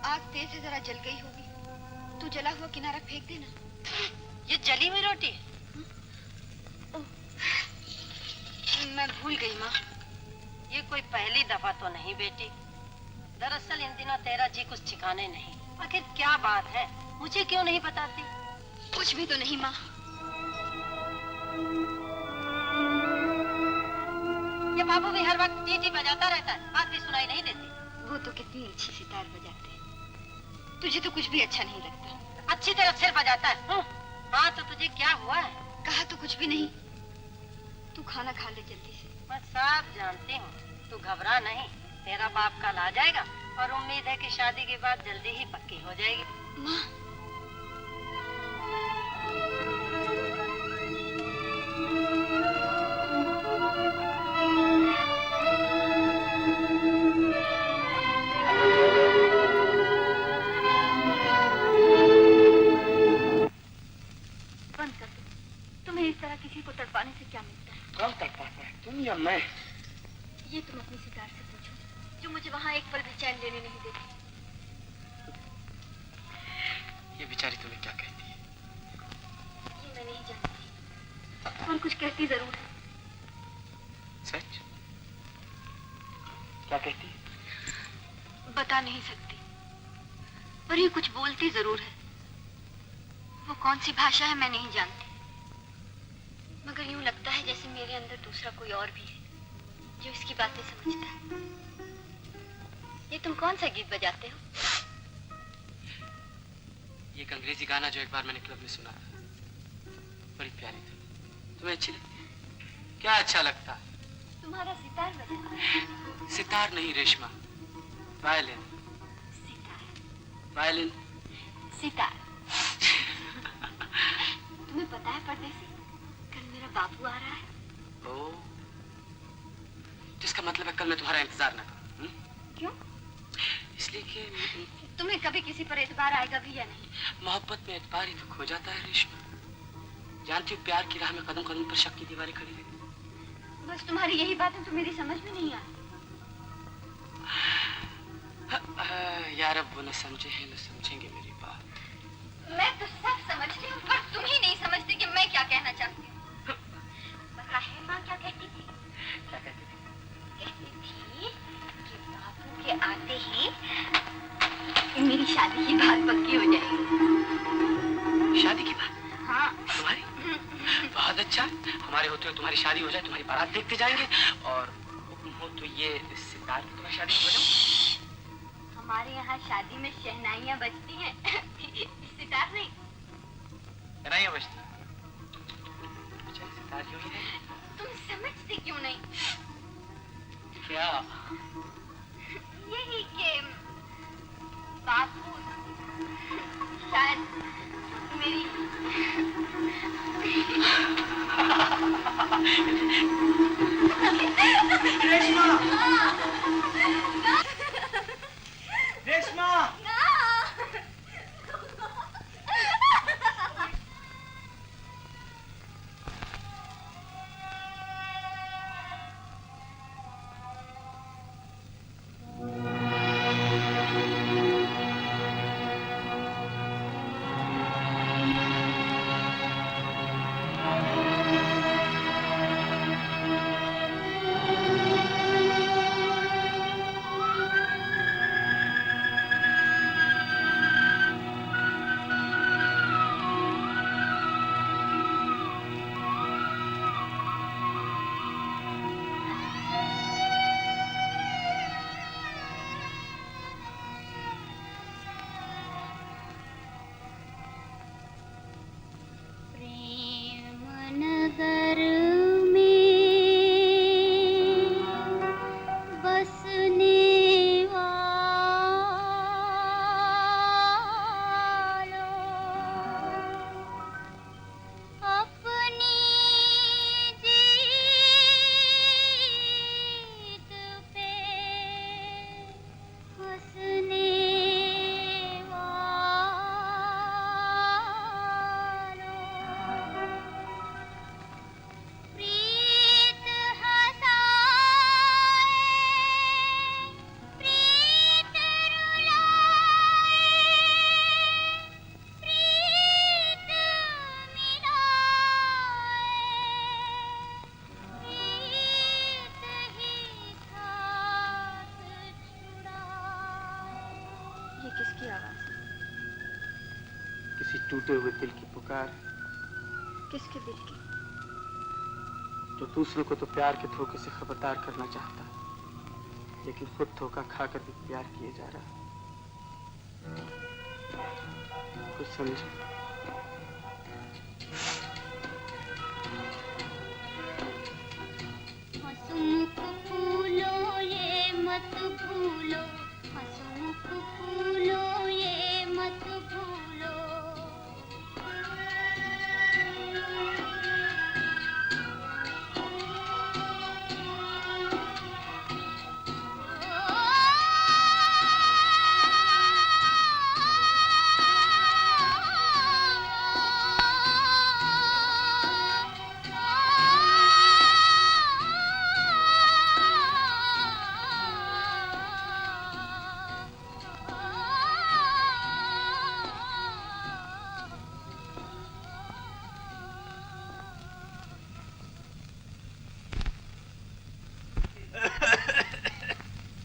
आग तेज से जरा जल गई होगी। तू जला हुआ किनारा फेंक देना। ये जली हुई रोटी है? मैं भूल गई माँ। ये कोई पहली दफा तो नहीं बेटी। दरअसल इन दिनों तेरा जी कुछ ठिकाने नहीं। आखिर क्या बात है, मुझे क्यों नहीं बताती? कुछ भी तो नहीं माँ। ये बाबू भी हर वक्त टीटी बजाता रहता है, बात भी सुनाई नहीं देती। वो तो कितनी अच्छी सितार बजाते हैं। तुझे तो कुछ भी अच्छा नहीं लगता। अच्छी तरह सिर बजाता है। हाँ तो तुझे क्या हुआ है? कहा तो कुछ भी नहीं। तू खाना खा ले जल्दी से। मैं सब जानती हूँ, तू घबरा नहीं। तेरा बाप कल आ जाएगा और उम्मीद है कि शादी की बात जल्दी ही पक्की हो जाएगी। माँ, बंद कर दो। तुम्हें इस तरह किसी को तड़पाने से क्या मिलता है? कौन तड़पाता है, तुम या मैं? ये तुम अपनी सितार से पूछो, जो मुझे वहाँ एक पल भी चैन लेने नहीं देती। ये बेचारी तुम्हें क्या कहती है? ये मैं नहीं जानती, और कुछ कहती जरूर है। सच? क्या कहती है? बता नहीं सकती, पर ये कुछ बोलती जरूर है। वो कौन सी भाषा है मैं नहीं जानती, मगर यूं लगता है जैसे मेरे अंदर दूसरा कोई और भी है जो इसकी बातें समझता है। ये तुम कौन सा गीत बजाते हो? ये एक अंग्रेजी गाना जो एक बार मैंने क्लब में सुना था, बड़ी प्यारी थी। तुम्हें अच्छी लगती है? क्या अच्छा लगता है? तुम्हारा सितार बजाता है। सितार नहीं रेशमा, वायलिन। सितार। वायलिन। सितार। तुम्हें पता है परदेसी, कल मेरा बापू आ रहा है। ओ, जिसका मतलब है कल मैं तुम्हारा इंतजार ना करूं। क्यों? इसलिए कि तुम्हें कभी किसी पर एतबार आएगा भी या नहीं? मोहब्बत में एतबार ही तो खो जाता है रेशमा। जानती हो, प्यार की राह में कदम कदम पर शक की दीवारें खड़ी रहती। बस तुम्हारी यही बातें तो मेरी समझ में नहीं आई। यार अब वो न समझे हैं न समझेंगे मेरी बात। मैं तो सब समझती हूँ, पर तुम ही नहीं समझते कि मैं हाँ। तुम्हारी? बहुत अच्छा। हमारे होते हुए तुम्हारी शादी हो जाए, तुम्हारी बारात देखते जाएंगे, और हुक्म हो तो ये सितार की तुम्हारी शादी हो जाए। हमारे यहाँ शादी में शहनाइयाँ बजती हैं, सितार नहीं। शहनाइयाँ बजती? अच्छा, सितार क्यों नहीं है? तुम समझते क्यों नहीं? क्या? यही कि बापू शायद मेरी रेशमा! रेशमा! किसकी आवाज? किसी टूटे हुए दिल की पुकार, किसके दिल की? जो दूसरों को तो प्यार के धोखे से खबरदार करना चाहता, लेकिन खुद धोखा खाकर भी प्यार किए जा रहा। कुछ समझो। हंसमुख फूलो ये मत भूलो, हंसमुख फूलो ये मत भूलो।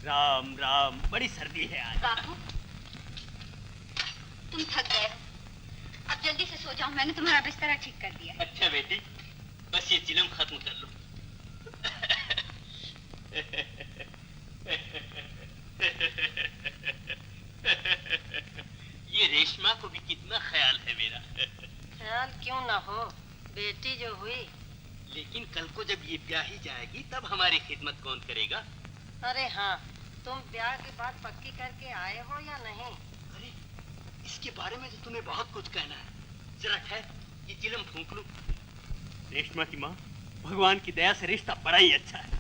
राम राम, बड़ी सर्दी है आज। बापू, तुम थक गए हो, अब जल्दी से सो जाओ। मैंने तुम्हारा बिस्तरा ठीक कर दिया है। अच्छा बेटी, बस ये चिलम खत्म कर लो। ये रेशमा को भी कितना ख्याल है मेरा। ख्याल क्यों ना हो, बेटी जो हुई। लेकिन कल को जब ये ब्याही जाएगी तब हमारी खिदमत कौन करेगा? अरे हाँ, तुम ब्याह की बात पक्की करके आए हो या नहीं? अरे इसके बारे में तो तुम्हें बहुत कुछ कहना है। जरा ठहर, ये चिलम फूंक लूं। रेशमा की माँ, भगवान की दया से रिश्ता बड़ा ही अच्छा है।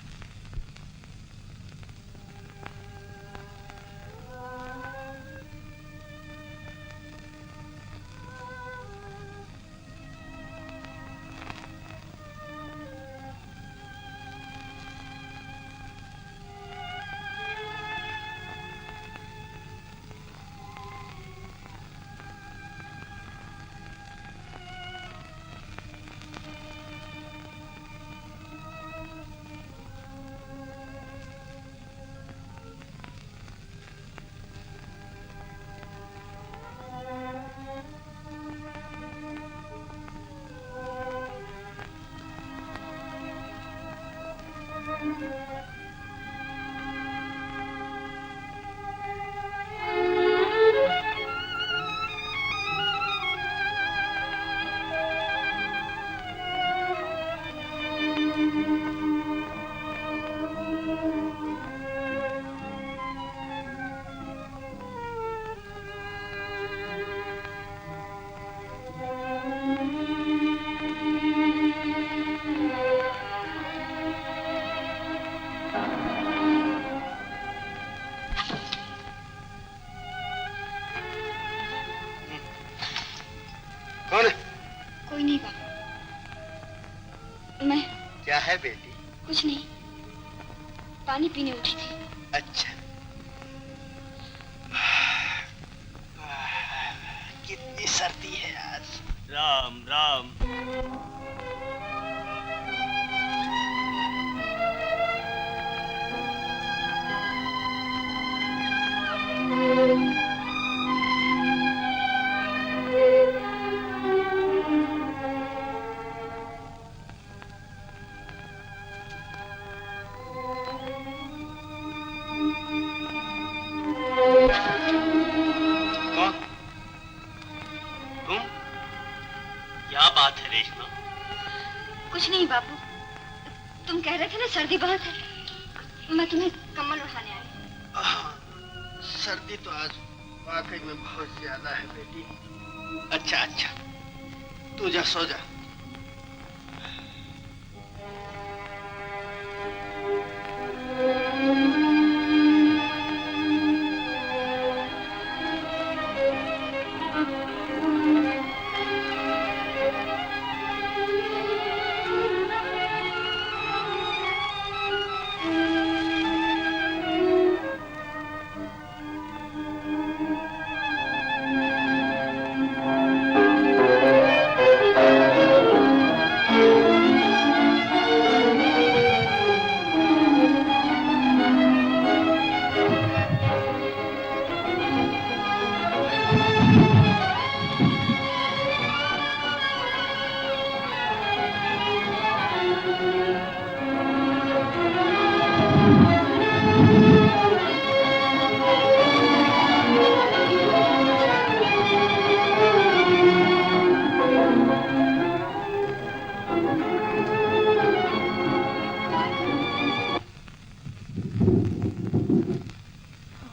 कोई नहीं बाबू। मैं क्या है बेटी? कुछ नहीं, पानी पीने उठी थी। अच्छा, कितनी सर्दी है आज। राम राम। कौन? तुम? क्या बात है रेशमा? कुछ नहीं बाबू, तुम कह रहे थे ना सर्दी बहुत है, मैं तुम्हें कम्बल उठाने आई। सर्दी तो आज वाकई में बहुत ज्यादा है बेटी। अच्छा अच्छा, तू जा सो जा।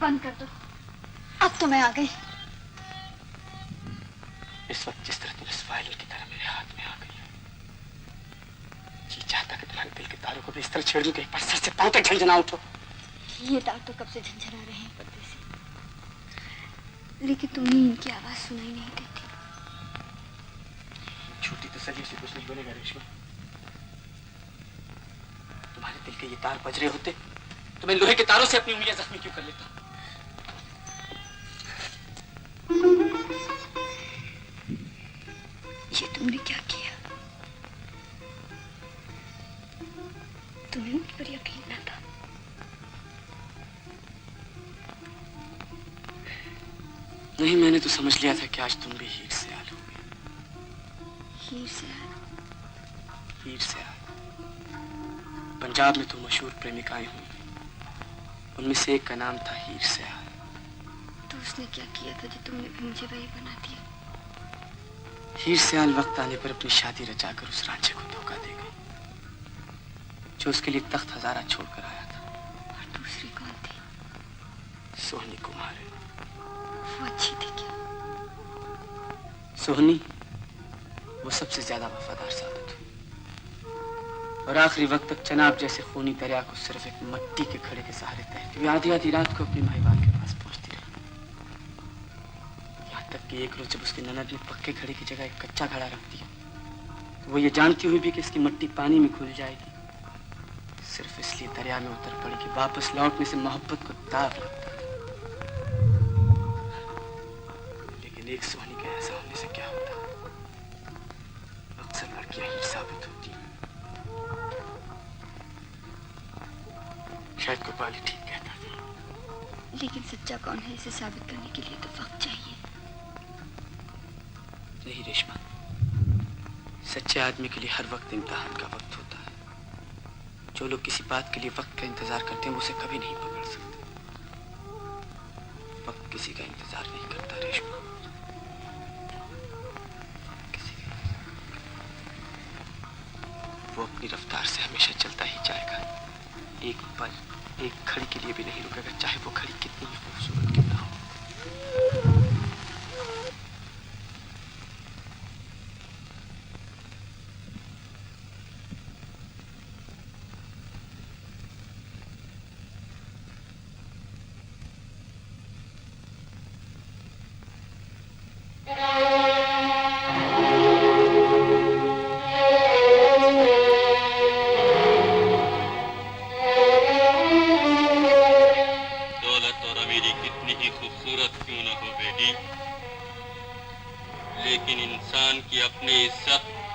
बंद कर दो, अब तो मैं आ गई। इस वक्त जिस तरह तुम इस वायलिन की तरह मेरे हाथ में आ गई हो, जी चाहता कि तुम्हारे दिल के तारों को भी इस तरह छेड़ दूं कि एक बार सर से पांव तक झंझना उठो। ये तार तो कब से झंझना रहे हैं पर्दे से, लेकिन तुम्हें इनकी आवाज सुनाई नहीं देती। झूठी तसल्ली से कुछ नहीं बोलेगा रेशमा। तुम्हारे दिल के ये तार बज रहे होते तो मैं लोहे के तारों से अपनी उंगलियां जख्मी क्यों कर लेता? ये तुमने क्या किया? तुम्हें मुझ पर यकीन न था। नहीं, मैंने तो समझ लिया था कि आज तुम भी हीर से आल होगे। हीर से आल? हीर से आल। पंजाब में तो मशहूर प्रेमिकाएं हुई, उनमें से एक का नाम था हीर से आल। तो उसने क्या किया था जो तुमने भी मुझे वही बना दिया? हीर से आल वक्त आने पर अपनी शादी रचाकर उस रांझे को धोखा दे गई जो उसके लिए तख्त हजारा छोड़कर आया था। और दूसरी कौन थी? सोहनी कुमार। वो अच्छी थी क्या? सोहनी वो सबसे ज्यादा वफादार साबित हुई और आखिरी वक्त तक चनाब जैसे खूनी दरिया को सिर्फ एक मट्टी के खड़े के सहारे तैरती हुई आधी आधी रात को अपनी माहिबान के पास पहुंचती रही। यहाँ तक कि एक रोज जब उसकी ननद ने पक्के घड़े की जगह एक कच्चा घड़ा रख दिया तो वो ये जानती हुई भी कि इसकी मट्टी पानी में घुल जाएगी, सिर्फ इसलिए दरिया में उतर पड़ी कि वापस लौटने से मोहब्बत को दाग लगता। लेकिन एक सोहनी के ऐसा होने से क्या होता? अक्सर लड़कियां हीर साबित होती। शायद गोपाली ठीक कहता था। लेकिन सच्चा कौन है इसे साबित करने के लिए तो वक्त चाहिए। नहीं रेशमा, सच्चे आदमी के लिए हर वक्त इम्तिहान का वक्त होता है। जो लोग किसी बात के लिए वक्त का इंतजार करते हैं वो उसे कभी नहीं पकड़ सकते। वक्त किसी का इंतजार नहीं करता रेशमा। वो अपनी रफ्तार से हमेशा चलता ही जाएगा। एक पल, एक घड़ी के लिए भी नहीं रुकेगा, चाहे वो घड़ी कितनी ही खूबसूरत क्यों ना हो।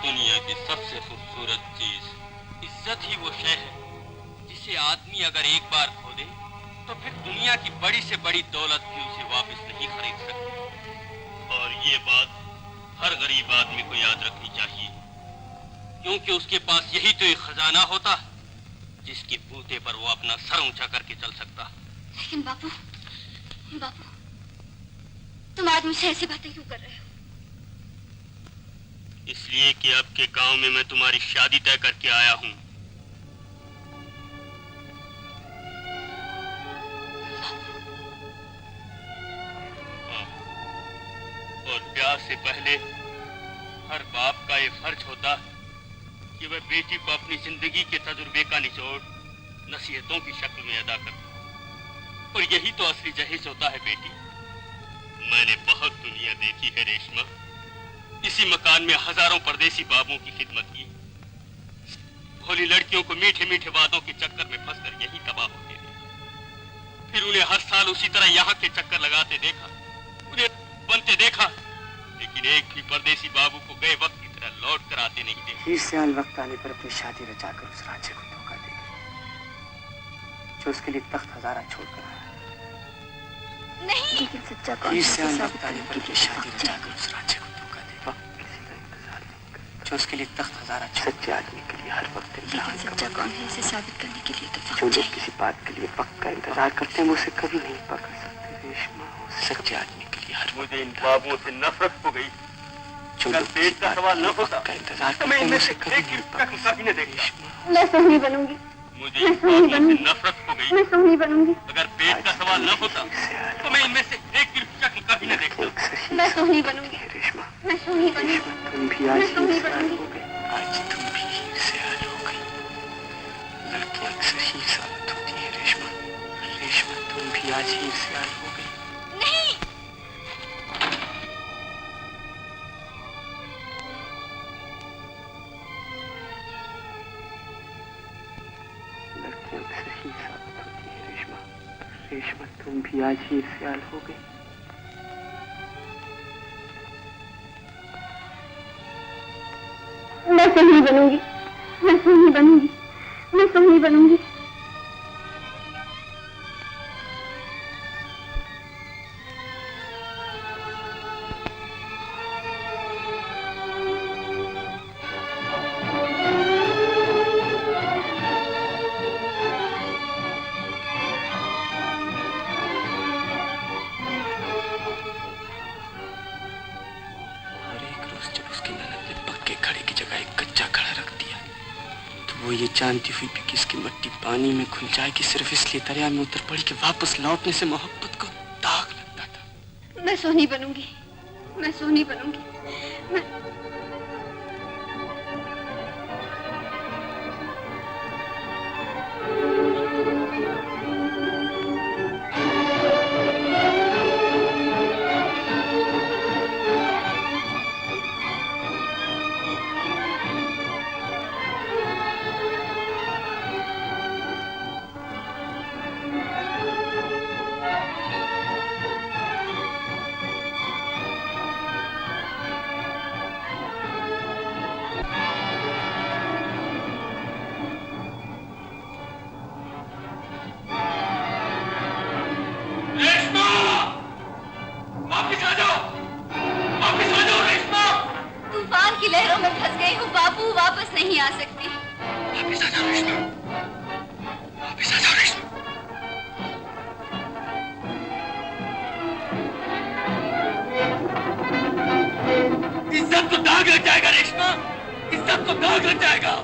दुनिया की सबसे खूबसूरत चीज इज्जत ही वो शय है जिसे आदमी अगर एक बार खो दे तो फिर दुनिया की बड़ी से बड़ी दौलत भी उसे वापस नहीं खरीद सकती। और ये बात हर गरीब आदमी को याद रखनी चाहिए, क्योंकि उसके पास यही तो एक खजाना होता जिसकी बूते पर वो अपना सर ऊंचा करके चल सकता। लेकिन बापू, बापू, तुम आदमी से ऐसी बातें क्यों कर रहे हो? इसलिए कि अब के गांव में मैं तुम्हारी शादी तय करके आया हूं। और ब्याह से पहले हर बाप का ये फर्ज होता कि वह बेटी को अपनी जिंदगी के तजुर्बे का निचोड़ नसीहतों की शक्ल में अदा करता। और यही तो असली जहेज होता है बेटी। मैंने बहुत दुनिया देखी है रेशमा। इसी मकान में हजारों परदेसी बाबों की खिदमत की। भोली लड़कियों को मीठे मीठे वादों के चक्कर में फंसकर यही तबाह होते थे। फिर उन्हें हर साल उसी तरह यहाँ के चक्कर लगाते देखा, उन्हें बनते देखा, लेकिन एक भी परदेसी बाबू को गए वक्त की तरह लौट कर आते नहीं देखा। हीर सियाल वक्त आने पर अपनी शादी रचाकर उस राज्य को धोखा दे जो उसके लिए तख्त हजारा छोड़कर आया। नहीं, लेकिन सच्चा कौन है? हीर सियाल वक्त आने पर अपनी शादी रचाकर उस राज्य को धोखा दे किसी का इंतजार नहीं कर जो उसके लिए तख्त हजारा सच्चे आदमी के लिए हर वक्त इंतजार सच्चा कौन है? इसे साबित करने के लिए तो जो लोग किसी बात के लिए वक्त का इंतजार करते हैं वो उसे कभी नहीं पकड़ सकते। रेशमा, सच्चे आदमी के लिए हर मुझे इन बाबुओं से नफरत हो गई। जो अगर पेट का सवाल न होता का इंतजार तो मैं करते हैं इनमें वो से उसे कभी एक नहीं की पकड़ कभी न देखता। मैं सोहनी बनूंगी। मुझे इन बाबुओं से नफरत हो गई। मैं सोहनी बनूंगी। अगर पेट का सवाल न होता तो मैं इनमें से एक की शक्ल कभी न देखता। मैं सोहनी बनूंगी। रेशमा, मैं सोहनी बनूंगी। तुम भी आज मैं सोहनी हीर सियाल बनूंगी। हो गई। आज तुम भी हीर सियाल हो गई। लड़कियां अक्सर हीर साबित होती है रेशमा। रेशमा, तुम भी आज हीर सियाल हो गई। नहीं, लड़कियां अक्सर हीर साबित होती है रेशमा। रेशमा, तुम भी आज हीर सियाल हो गई। मैं सोहनी बनूंगी। मैं सोहनी बनूंगी। मैं सोहनी बनूंगी। और एक रोज जब उसकी ननद ने पक्के खड़े की जगह एक कच्चा खड़ा रख दिया तो वो ये जानती हुई भी कि इसकी मट्टी पानी में घुल जाएगी सिर्फ इसलिए दरिया में उतर पड़ी कि वापस लौटने से मोहब्बत को दाग लगता था। मैं सोहनी बनूंगी। मैं सोहनी बनूंगी। मैं रेशमा, वापिस आ जाओ रेशमा। तूफान की लहरों में फंस गई हूँ बाबू, वापस नहीं आ सकती। वापिस आ जाओ रेशमा, वापिस आ जाओ रेशमा। इज्जत को दाग लग जाएगा रेशमा, इज्जत को दाग लग जाएगा।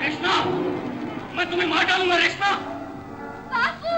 रेशमा, मैं तुम्हें मार डालूंगा रेशमा। बाबू,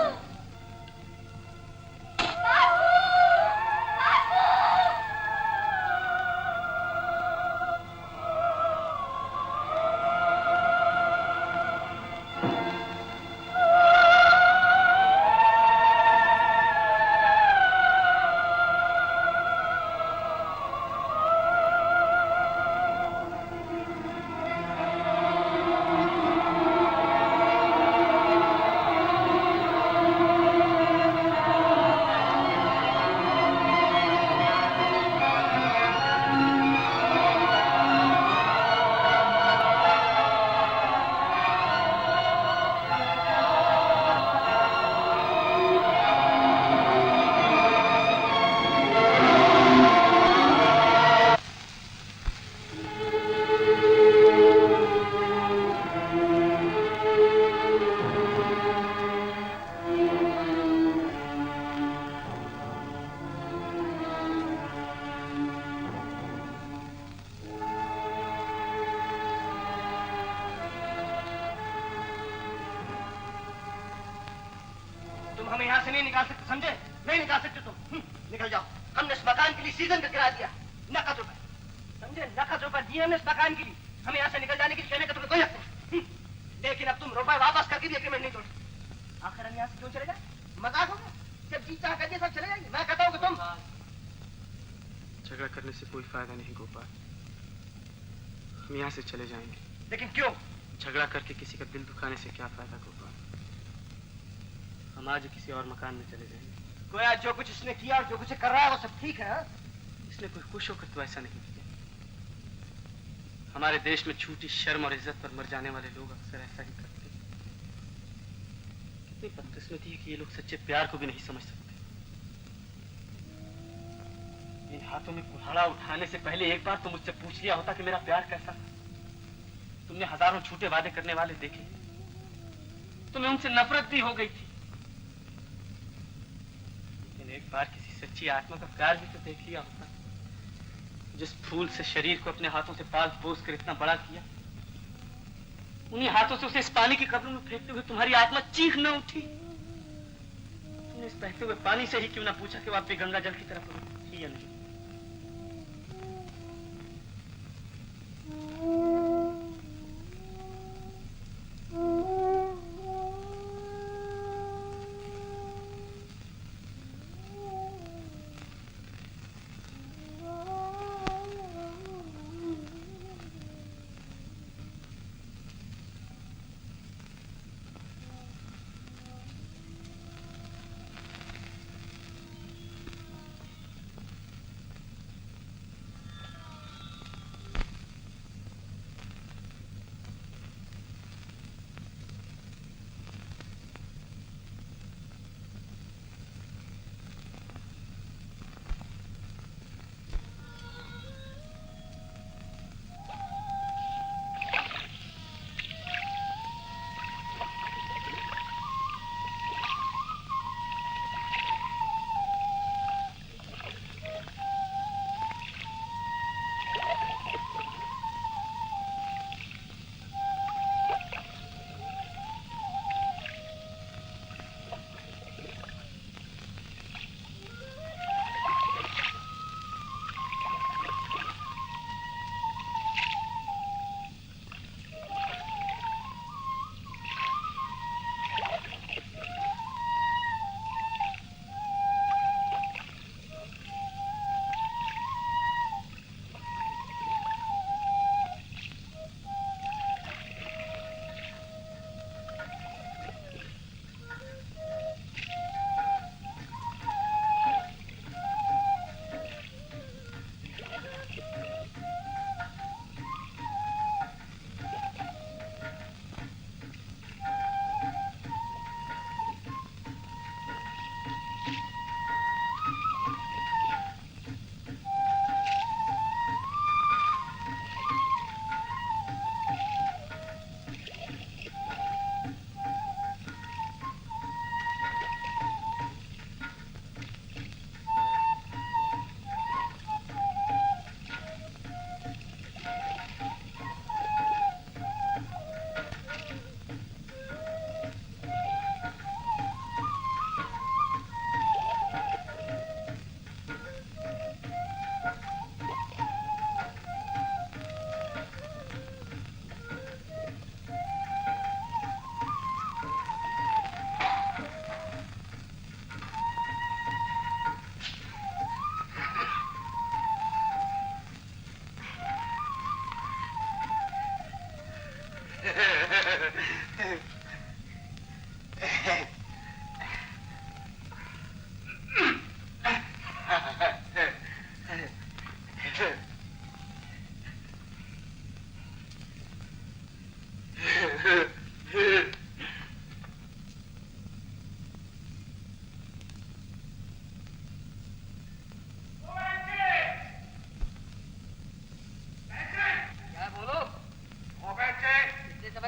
तुम हमें यहाँ से नहीं निकाल सकते, समझे? नहीं निकाल सकते तुम। निकल जाओ। हमने इस मकान के लिए सीजन का किराया दिया, नकद रुपए, समझे? नकद रुपए दिए हमने इस मकान के लिए। हमें यहाँ से निकल जाने के लिए कहने का तुम्हें कोई हक नहीं। लेकिन अब तुम रुपए वापस करके भी एग्रीमेंट नहीं तोड़। आखिर हम यहाँ से क्यों चले जाए? मजाक हो गया? जब जी चाह करके सब चले जाएंगे। मैं कहता हूँ कि तुम झगड़ा करने से कोई फायदा नहीं गोपाल, हम यहाँ से चले जाएंगे। लेकिन क्यों? झगड़ा करके किसी का दिल दुखाने से क्या फायदा गोपाल? हम आज किसी और मकान में चले जाएंगे। गोया जो कुछ इसने किया और जो कुछ कर रहा है वो सब ठीक है। इसने कोई खुश होकर तो ऐसा नहीं किया। हमारे देश में झूठी शर्म और इज्जत पर मर जाने वाले लोग अक्सर ऐसा ही करते हैं। कितनी बदकिस्मती है कि ये लोग सच्चे प्यार को भी नहीं समझ सकते। इन हाथों में कुल्हाड़ा उठाने से पहले एक बार तो मुझसे पूछ लिया होता कि मेरा प्यार कैसा था। तुमने हजारों झूठे वादे करने वाले देखे, तुम्हें उनसे नफरत भी हो गई थी। लेकिन एक बार किसी सच्ची आत्मा का प्यार भी तो देख लिया होता, जिस फूल से शरीर को अपने हाथों से पाल पोस कर इतना बड़ा किया, उन्हीं हाथों से उसे इस पानी की कब्र में फेंकते हुए तुम्हारी आत्मा चीख न उठी। तुमने इस बहते हुए पानी से ही क्यों ना पूछा कि वो आप भी गंगा जल की तरफ थी या नहीं?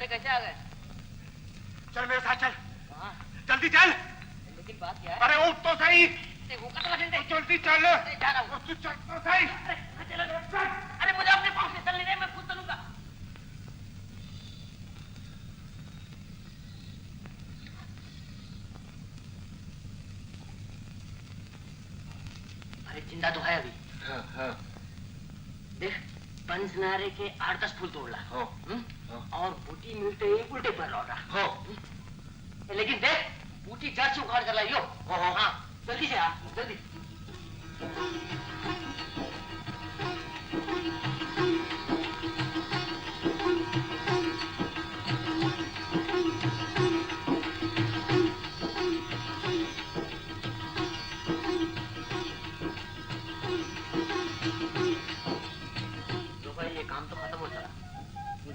कैसे आ गए? चल मेरे साथ चल। जल्दी चल। लेकिन बात क्या है? अरे उठ तो सही। जल्दी चल। जा रहा हूँ। तू चल तो सही। अरे मुझे अपने पाँव से चलने दे, मैं खुद चलूंगा। जिंदा तो है अभी। हाँ हाँ। देख पंचनारे के 8-10 फूल तोड़ ला। और बूटी मिलते ही उल्टे पर लौट रहा। लेकिन देख बूटी जड़ से उखाड़ कर लाइयो। हाँ जल्दी से आ जल्दी।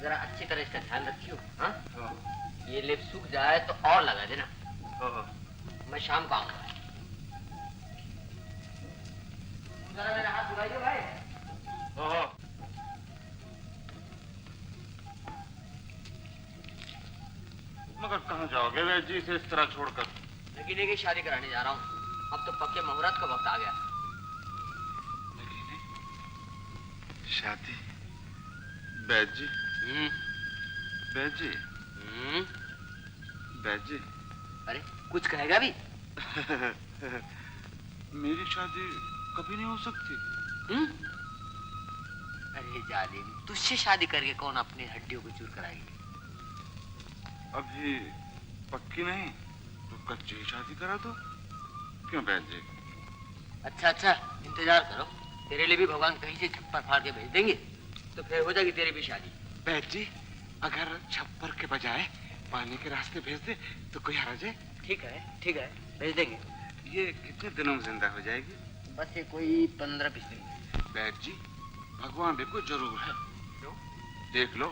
जरा अच्छी तरह इसका ध्यान रखियो। हाँ ये लेप सूख जाए तो और लगा देना। मैं शाम को आऊंगा। जरा मेरा हाथ धुलाइयो भाई। मगर कहाँ जाओगे वैद जी से इस तरह छोड़कर? नगीने की शादी कराने जा रहा हूँ। अब तो पक्के मुहूर्त का वक्त आ गया। नगीने शादी? वैद जी वैद जी वैद जी। अरे कुछ कहेगा भी? मेरी शादी कभी नहीं हो सकती। अरे जालिम तुझसे शादी करके कौन अपनी हड्डियों को चूर कराएगी? अभी पक्की नहीं तो कच्ची ही शादी करा दो। क्यों वैद जी? अच्छा अच्छा इंतजार करो। तेरे लिए भी भगवान कहीं से छप्पर फाड़ के भेज देंगे तो फिर हो जाएगी तेरी भी शादी। वैद जी अगर छप्पर के बजाय पानी के रास्ते भेज दे तो कोई हर्ज है? ठीक है भेज देंगे। ये कितने दिनों में जिंदा हो जाएगी? बस ये कोई 15-20 दिन। वैद जी भगवान भी कुछ जरूर है। क्यों? देख लो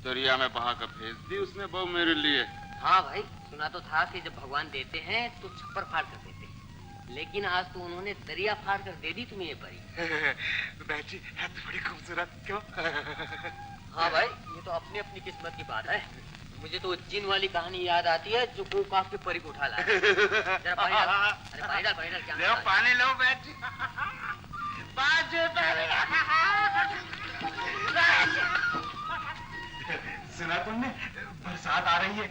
दरिया में बहा कर भेज दी उसने बहू मेरे लिए। हाँ भाई सुना तो था कि जब भगवान देते हैं तो छप्पर फाड़ कर देते हैं, लेकिन आज तो उन्होंने दरिया फाड़ कर दे दी तुम्हें ये परी। वैद जी है तो बड़ी खूबसूरत। क्यों? हाँ भाई ये तो अपनी अपनी किस्मत की बात है। मुझे तो जिन वाली कहानी याद आती है जो गोकाक के परी को उठा लाया। जरा पानी डाल। अरे पानी डाल क्या? लो पानी लो वैद जी। सुना तुमने बरसात आ रही है।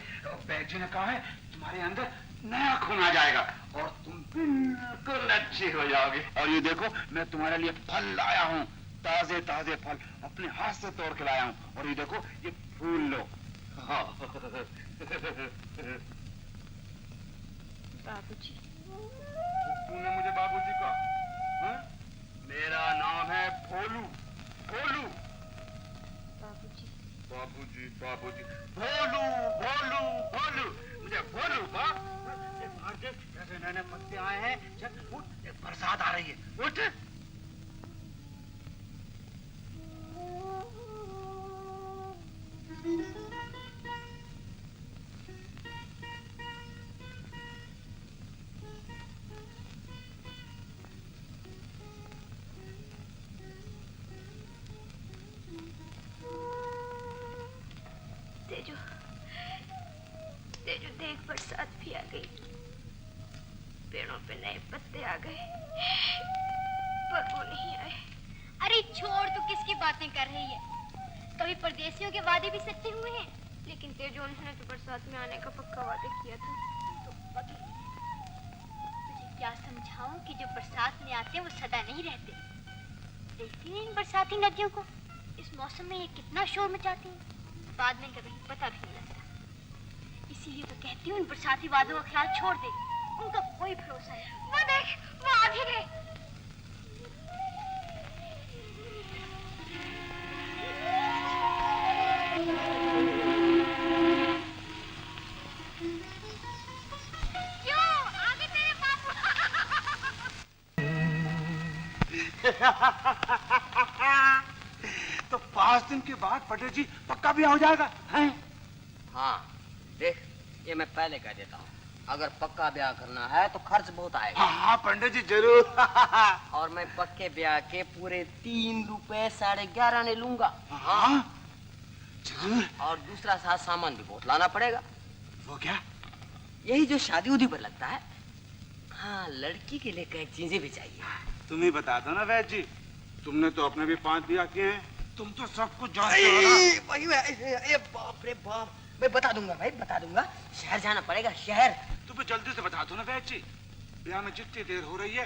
वैद जी ने कहा है तुम्हारे अंदर नया खून आ जाएगा और तुम बिल्कुल अच्छी हो जाओगे। और ये देखो मैं तुम्हारे लिए फल लाया हूँ। ताजे ताजे फल अपने हाथ से तोड़ के लाया हूँ। और ये देखो ये फूल लो। बाबूजी। तूने मुझे बाबूजी कहा? मेरा नाम है भोलू। भोलू। बाबूजी। बाबूजी बाबूजी भोलू भोलू भोलू मुझे भोलू का। जैसे नए पत्ते आए हैं। चल उठ एक बरसात आ रही है। उठ। तेजू देख बरसात भी आ गई। पेड़ों पे नए पत्ते आ गए पर वो नहीं आए। अरे छोड़ तू किसकी बातें कर रही है? कभी परदेसियों के वादे भी सच्चे हुए हैं। लेकिन तेजू उन्होंने तो बरसात में आने का पक्का वादा किया था। तो तुझे क्या समझाऊं कि जो बरसात में आते हैं वो सदा नहीं रहते। देखती नहीं इन बरसाती नदियों को? इस मौसम में ये कितना शोर मचाती हैं। बाद में कभी पता भी नहीं लगता। इसीलिए तो कहती हूँ इन बरसाती वादों का ख्याल छोड़ दे। उनका कोई भरोसा नहीं। वो देख वो आ भी गए। क्यों आगे तेरे बापू। तो 5 दिन के बाद पटेल जी पक्का भी हो जाएगा हैं? हाँ देख ये मैं पहले कह देता हूँ। अगर पक्का ब्याह करना है तो खर्च बहुत आएगा। हाँ पंडित जी जरूर। और मैं पक्के ब्याह के पूरे 3 रुपए 11.5 ने लूंगा। हाँ जरूर। और दूसरा साथ सामान भी बहुत लाना पड़ेगा। वो क्या? यही जो शादी उदी पर लगता है। हाँ लड़की के लिए कई चीजें भी चाहिए। तुम ही बता दो ना वैद जी। तुमने तो अपने भी 5 ब्याह किए हैं। तुम तो सब कुछ जानते हो ना। वही बाप रे बाप। मैं बता दूंगा भाई बता दूंगा। शहर जाना पड़ेगा शहर। तुम जल्दी से बता दो ना वैद जी। ब्याह में जितनी देर हो रही है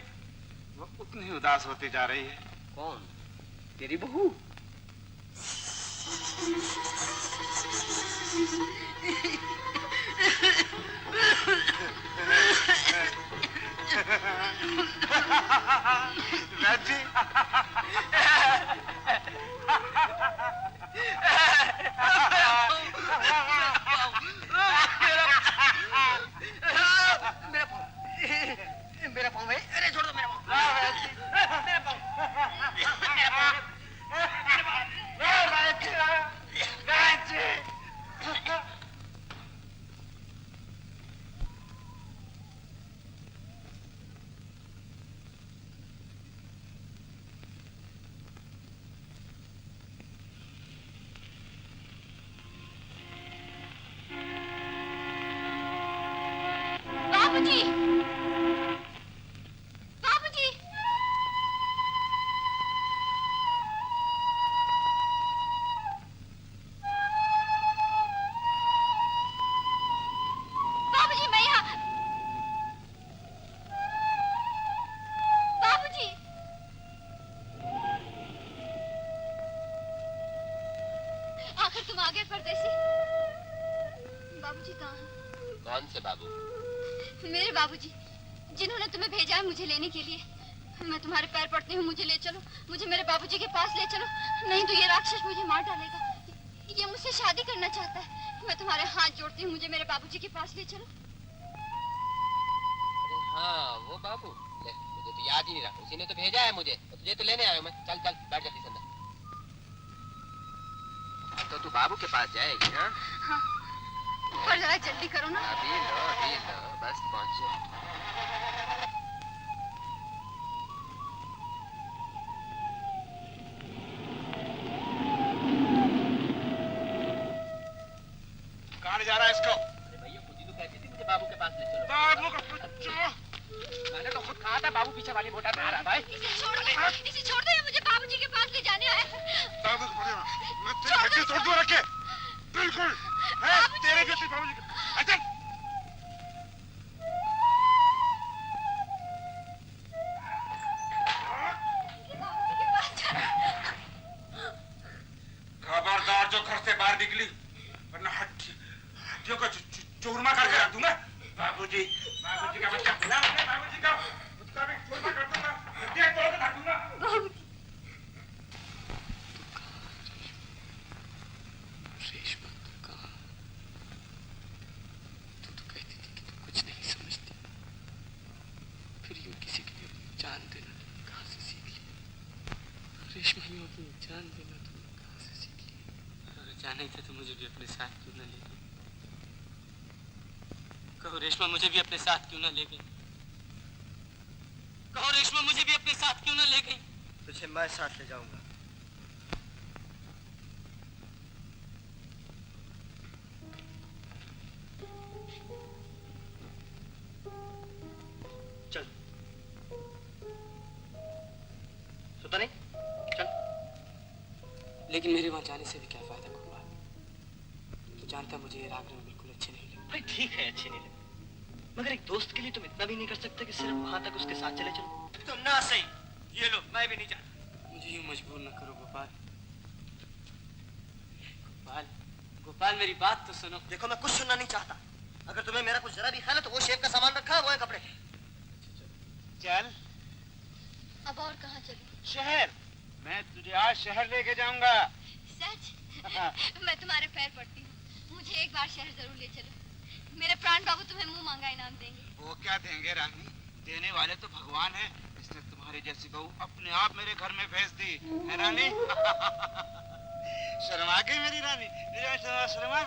वो उतनी ही उदास होती जा रही है। कौन? तेरी बहू? राजी मेरा पाँव भाई, अरे छोड़ दो मेरा पाँव। मेरा पाँव। बाबूजी, बाबूजी, बाबूजी मैं यहाँ। बाबूजी, आखिर तुम आ गए परदेसी। बाबूजी कहाँ हैं? कौन से बाबू? मेरे बाबूजी, जिन्होंने तुम्हें भेजा है मुझे लेने के लिए। मैं तुम्हारे पैर पड़ती हूँ, मुझे ले चलो, मुझे मेरे बाबूजी के पास ले चलो, नहीं तो ये राक्षस मुझे मार डालेगा। ये मुझसे शादी करना चाहता है। मैं तुम्हारे हाथ जोड़ती हूँ, मुझे मेरे बाबूजी के पास ले चलो। अरे हाँ, वो बाबू, ले, मुझे तो याद ही नहीं रहा। उसी ने तो भेजा है मुझे, तो तुझे तो लेने आया हूँ मैं। चल चल, बैठ जल्दी से अंदर। तो तू बाबू के पास जाएगी? हाँ, हाँ, पर जरा जल्दी करो ना। अभी लो, बस पहुंचे। कहाँ ले जा रहा है इसको? अरे भैया, खुद ही तो कहती थी मुझे बाबू के पास ले चलो। बाबू का बच्चा। मैंने तो खुद कहा था बाबू पीछे वाली मोटर में आ रहा है भाई। इसे छोड़ दो, इसे छोड़ दो, ये मुझे बाबूजी के पास ले जाने आया है। बाबू को पकड़ना। मैं तेरी हड्डी तोड़ दूँ रखे। बिल्कुल। है तेरे जैसे बाबूजी का। अच्छा। खबरदार जो घर से बाहर निकली, वरना हड्डियों का चूरमा करके रख दूंगा। बाबूजी का बच्चा भुला मैंने, बाबूजी का उसका भी चूरमा कर दूंगा, हड्डियां तोड़ के रख दूंगा। रेशमा तू कहाँ? तू तो कहती थी कि तू कुछ नहीं समझती, फिर यूं किसी के लिए अपनी जान देना तुमने कहाँ से सीख लिया? रेशमा, यूं अपनी जान देना तुमने कहाँ से सीख लिया? अगर जाना ही था तो मुझे भी अपने साथ क्यों न ले गई? कहो रेशमा, मुझे भी अपने साथ क्यों न ले गई? कहो रेशमा, मुझे भी अपने साथ क्यों न ले गई? तुझे मैं साथ ले जाऊंगा। चल, सुता नहीं? चल। लेकिन मेरे वहां जाने से भी क्या फायदा गोपाल? तू जानता मुझे ये राग रंग बिल्कुल अच्छे नहीं लगते। भाई ठीक है, अच्छे नहीं लगते, मगर एक दोस्त के लिए तुम इतना भी नहीं कर सकते कि सिर्फ वहां तक उसके साथ चले चलो? तुम ना सही, ये लो, मैं भी नहीं जाता। मुझे यूं मजबूर न करो गोपाल। गोपाल, गोपाल मेरी बात तो सुनो। देखो, मैं कुछ सुनना नहीं चाहता। अगर तुम्हें मेरा कुछ जरा भी ख्याल है तो वो शेफ का सामान रखा है, वो है कपड़े। चल। अब और कहाँ चलूं? शहर। मैं तुझे आज शहर लेके जाऊंगा। सच? मैं तुम्हारे पैर पड़ती हूँ, मुझे एक बार शहर जरूर ले चलो। मेरे प्राण बाबू तुम्हें मुंह मांगा इनाम देंगे। वो क्या देंगे रानी? देने वाले तो भगवान है। इसने तुम्हारी जैसी बहू अपने आप मेरे घर में भेज दी है रानी। शर्मा गई मेरी रानी, शर्मा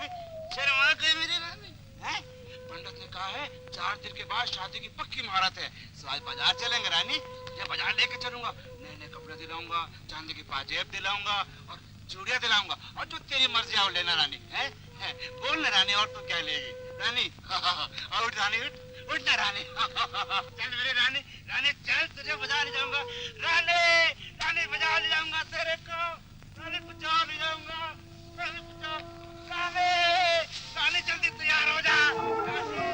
गई मेरी रानी। हैं? पंडित ने कहा है 4 दिन के बाद शादी की पक्की मुहूर्त है। तो आज बाजार चलेंगे रानी, ये बाजार लेके चलूंगा, नए नए कपड़े दिलाऊंगा, चांदी की पाजेब दिलाऊंगा और चूड़ियां दिलाऊंगा, और जो तेरी मर्जी आओ लेना रानी। है? बोल ना रानी, और तू क्या लेगी रानी? उठ रानी, उठ ना रानी। चल मेरी रानी, रानी चल, तुझे बाजार ले जाऊंगा रानी, रानी बाजार ले जाऊंगा तेरे को, रानी बाजार ले जाऊंगा, रानी बाजार, रानी, रानी जल्दी तैयार हो जा रानी।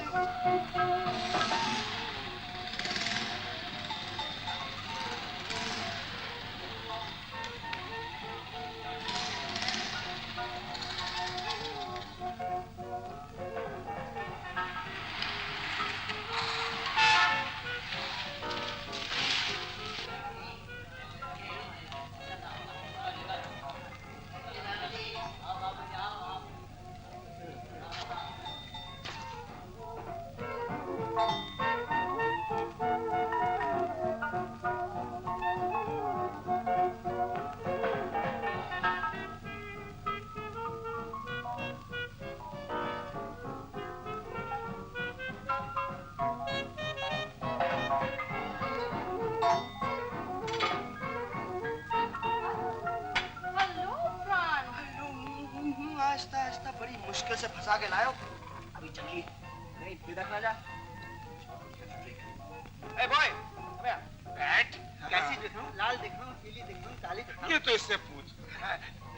फंसा के लायो। अभी चलिए नहीं फिर देखना जा। ए बॉय, अबे बैठ। कैसी दिखाऊं? लाल दिखाऊं, पीली दिखाऊं, काली दिखाऊं? ये तो इससे पूछ।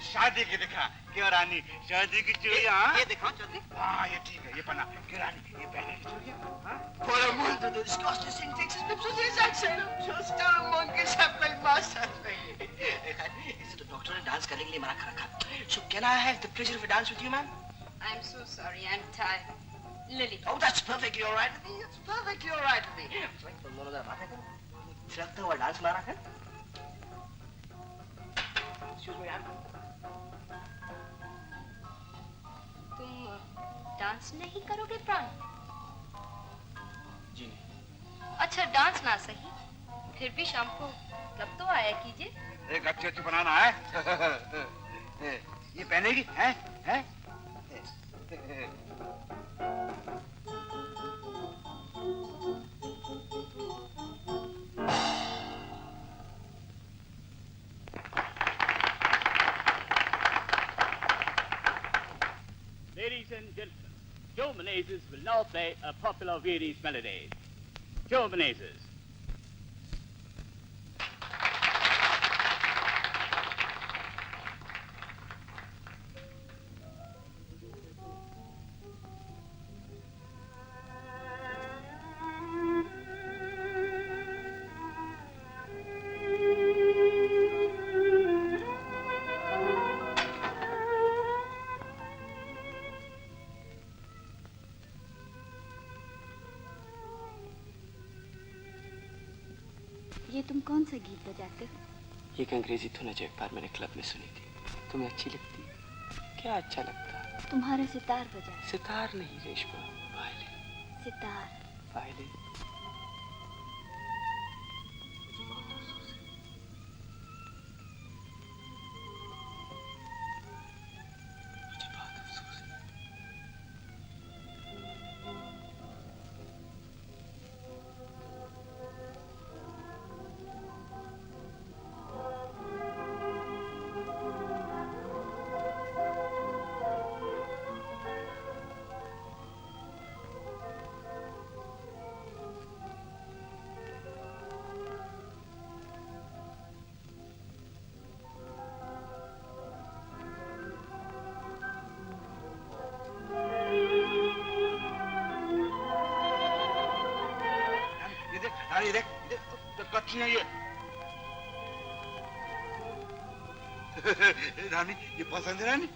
शादी की दिखा। क्यों रानी, शादी की चूड़ियां? ये दिखाऊं चौधरी? हाँ ये ठीक है, ये पहना। क्यों रानी, ये पहने की चूड़ियां? For a month, the disgusting things has been so sensational. Just a monkey's apple master. इसे तो डॉक्टर ने डांस करने के लिए मना कर रखा। So can I have the pleasure of a dance with you, ma'am? I'm so sorry, I'm tired. Lily. Oh, that's perfectly all right with me. It's perfectly all right with me. भाई तुम दोनों जरा बातें करो। थिरकता हुआ dance मारा है। Excuse me, ma'am. तुम डांस नहीं करोगे प्राण? जी नहीं। अच्छा डांस ना सही, फिर भी शाम को क्लब तो आया कीजिए। एक अच्छी बनाना है। ये पहनेगी? हैं? Ladies and gentlemen, Joe Menezes will now play a popular Viennese melody. Joe Menezes. ये तुम कौन सा गीत बजाते हो? ये एक अंग्रेजी धुन है जो एक बार मैंने क्लब में सुनी थी। तुम्हें अच्छी लगती? क्या अच्छा लगता? तुम्हारे सितार बजा। सितार नहीं रेशमा, वायलिन। सितार। वायलिन। रानी ये पसंद है रानी?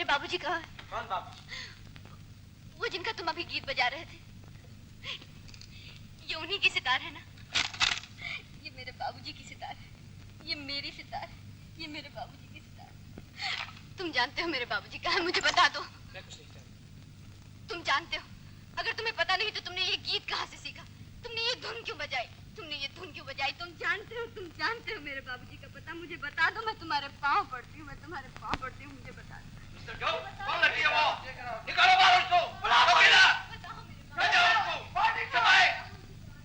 बाबूजी कहाँ है? कौन बाबूजी? वो जिनका तुम अभी गीत बजा रहे थे। ये उन्हीं की सितार है ना? ये मेरे बाबूजी की सितार है, ये मेरी सितार है, ये मेरे बाबूजी की सितार है। तुम जानते हो मेरे बाबूजी कहाँ है? मुझे बता दो। मैं कुछ नहीं जानता। तुम जानते हो? अगर तुम्हें पता नहीं तो तुमने ये गीत कहाँ से सीखा? तुमने ये धुन क्यों बजाई? तुमने ये धुन क्यों बजाई? तुम जानते हो मेरे बाबूजी का पता? मुझे बता दो, मैं तुम्हारे पाँव पड़ती हूँ, मैं तुम्हारे पाँव पड़ती हूँ, मुझे बता दो। कौन लड़की है वो? निकालो बाहर उसको। बुलाओ किला। ले जाओ उसको। चपाए।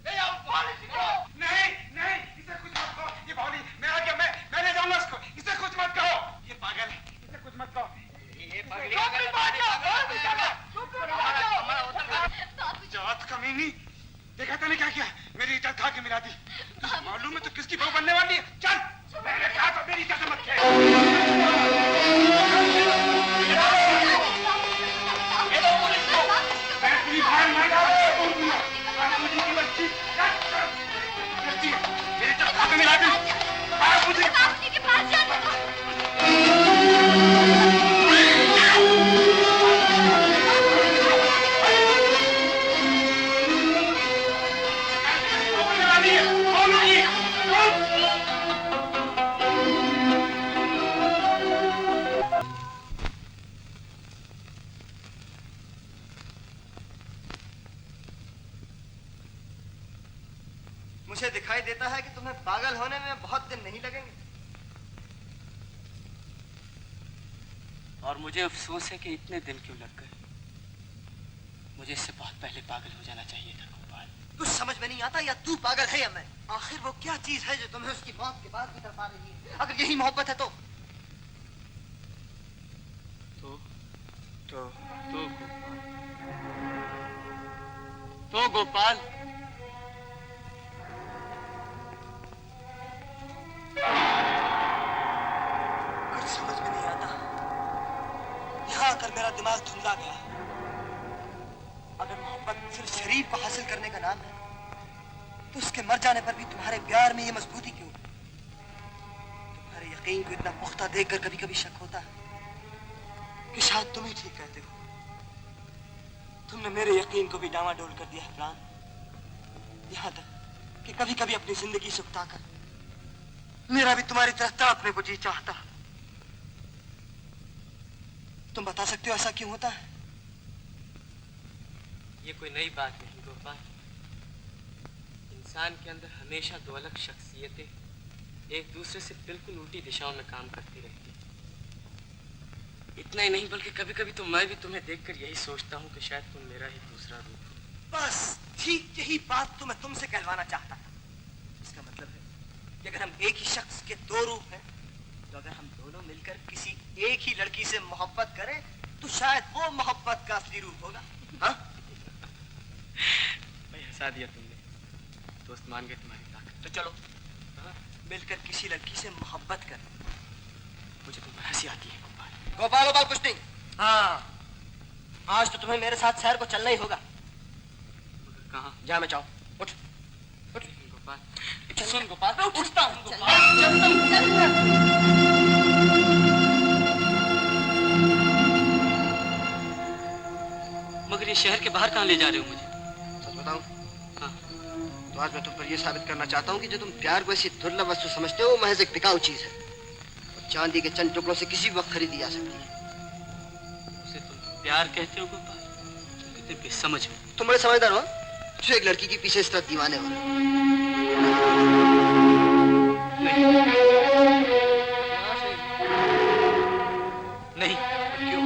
ले जाओ उसको। नहीं नहीं, इसे कुछ मत कहो। ये बावली, मैं आ गया, मैं ले जाऊंगा उसको। इसे कुछ मत कहो। ये पागल है, इसे कुछ मत कहो। ये पागल जात कमीनी, देखा तूने क्या किया? मेरी इज्जत खा के मिला दी। तुझे मालूम है तो किसकी बहू बनने वाली है? चल मैंने कहा तो मेरी कसम मत खे। मैं तेरी भाई मारा बाबूजी की बच्ची मेरे चप्पल में मिला दी। बाबूजी के पास जाने दो। मुझे दिखाई देता है कि तुम्हें पागल होने में बहुत दिन नहीं लगेंगे। और मुझे अफसोस है कि इतने दिन क्यों लग गए। मुझे इससे बहुत पहले पागल हो जाना चाहिए था गोपाल। कुछ समझ में नहीं आता, या तू पागल है या मैं। आखिर वो क्या चीज है जो तुम्हें उसकी मौत के बाद भी तड़पा रही है? अगर यही मोहब्बत है तो गोपाल कुछ समझ में नहीं आता। यहाँ आकर मेरा दिमाग धुंधला गया। अगर मोहब्बत सिर्फ शरीर को हासिल करने का नाम है तो उसके मर जाने पर भी तुम्हारे प्यार में ये मजबूती क्यों? तुम्हारे यकीन को इतना पुख्ता देखकर कभी कभी शक होता है कि शायद तुम ही ठीक कहते हो। तुमने मेरे यकीन को भी डामाडोल कर दिया है प्राण। यहाँ तक कि कभी कभी अपनी जिंदगी से उकताकर मेरा भी तुम्हारी तरह तड़पने को जी चाहता। तुम बता सकते हो ऐसा क्यों होता है? ये कोई नई बात नहीं गोपाल। इंसान के अंदर हमेशा दो अलग शख्सियतें एक दूसरे से बिल्कुल उल्टी दिशाओं में काम करती रहती हैं। इतना ही नहीं बल्कि कभी कभी तो मैं भी तुम्हें देखकर यही सोचता हूँ कि शायद तुम मेरा ही दूसरा रूप हो। बस ठीक यही बात तो मैं तुमसे कहलवाना चाहता था। इसका मतलब है कि अगर हम एक ही शख्स के दो रूप हैं तो अगर हम दोनों मिलकर किसी एक ही लड़की से मोहब्बत करें तो शायद वो मोहब्बत का असली रूप होगा। हाँ? भाई हंसा दिया तुमने। दोस्त मान गए तुम्हारी ताकत। तो चलो मिलकर किसी लड़की से मोहब्बत करें। मुझे तुम पर हंसी आती है गोपाल। गोपाल गोपाल कुछ नहीं। हाँ आज तो तुम्हें मेरे साथ शहर को चलना ही होगा। कहाँ? जा मैं चाहूँ। उठ उठ गोपाल। सुन गोपाल मैं उठता हूँ गोपाल। मगर ये शहर के बाहर कहाँ ले जा रहे हो मुझे? सच बताऊं? हाँ। तो आज मैं तुम पर यह साबित करना चाहता हूँ कि जो तुम प्यार को ऐसी दुर्लभ वस्तु समझते हो वो महज एक बिकाऊ चीज है और चांदी के चंद टुकड़ों से किसी भी वक्त खरीदी जा सकती है। उसे तुम प्यार कहते हो गोपाल? तुम कितने बेसमझ हो। तुम बड़े समझदार हो जो एक लड़की के पीछे इस तरह दीवाने हो। नहीं क्यों?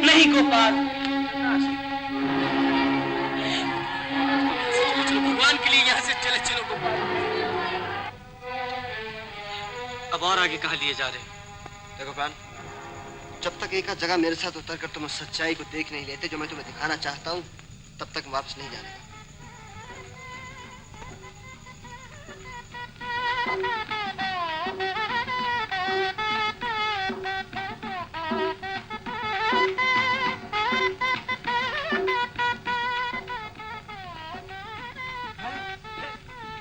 नहीं गोपाल। भगवान के लिए यहाँ से चले चलो गोपाल। अब और आगे कहाँ लिए जा रहे हो? देखो प्राण, जब तक एक जगह मेरे साथ उतरकर तुम उस सच्चाई को देख नहीं लेते जो मैं तुम्हें दिखाना चाहता हूँ तब तक वापस नहीं जाने का।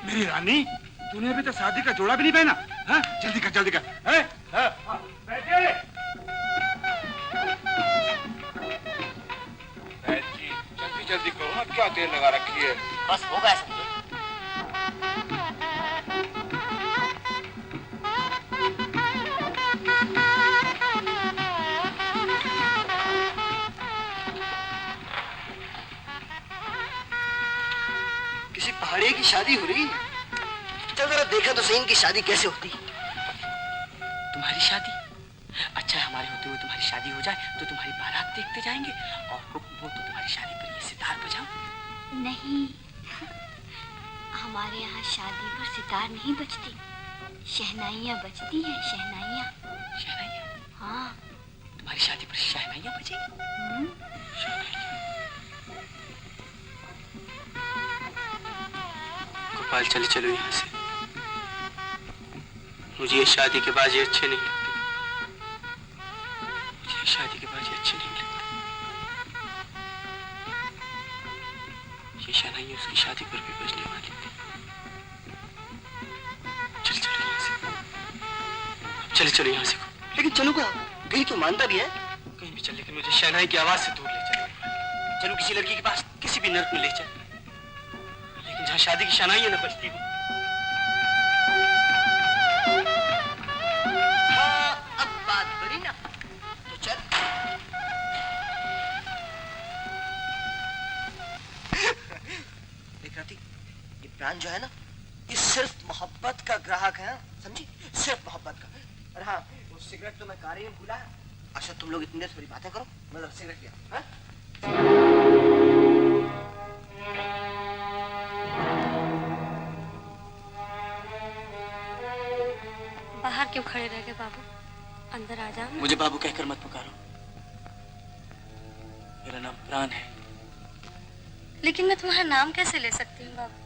मेरी रानी, तूने अभी तो शादी का जोड़ा भी नहीं पहना। हाँ? जल्दी कर जल्दी कर। बैठिए। जल्दी जल्दी करो ना, क्या देर लगा रखी है? बस हो गया समझो। किसी पहाड़ी की शादी हो रही। चल जरा देखा तो सही इनकी शादी कैसे होती। तुम्हारी शादी? अच्छा हमारे होते हुए तुम्हारी शादी हो जाए तो तुम्हारी बारात देखते जाएंगे और हुक्म हो तो तुम्हारी शादी पर ये सितार बजाऊं। नहीं, हमारे यहाँ शादी पर सितार नहीं बजती, शहनाइयाँ बजती हैं। शहनाइयाँ। शहनाइयाँ? हाँ। तुम्हारी शादी पर शहनाइयाँ बजेगी? गोपाल चले चलो यहाँ से। मुझे ये शादी के बाजी अच्छे नहीं लगते। मुझे शादी के बाजी अच्छे नहीं लगते। ये शहनाई उसकी शादी पर भी बजने वाली थी। चल चलो यहाँ से। चले चलो यहाँ से। लेकिन चलूंगा, कहीं तो मानता भी है। कहीं भी चल, लेकिन मुझे शहनाई की आवाज से दूर ले चलो। चलो किसी लड़की के पास, किसी भी नर्क में ले चल, लेकिन जहाँ शादी की शहनाई है न बजती हो। हाँ, अब बात बनी ना, तो चल। देख राती, ये प्राण जो है ना, ये सिर्फ मोहब्बत का ग्राहक है, समझी? सिर्फ मोहब्बत का। और हाँ, वो सिगरेट तो मैं कार में भूला है। अच्छा तुम लोग इतनी देर थोड़ी बातें करो, मैं जरा सिगरेट लिया। हाँ? बाहर क्यों खड़े रह गए बाबू? अंदर आ जाओ। मुझे बाबू कहकर मत पुकारो। मेरा नाम प्राण है। लेकिन मैं तुम्हारा नाम कैसे ले सकती हूँ बाबू?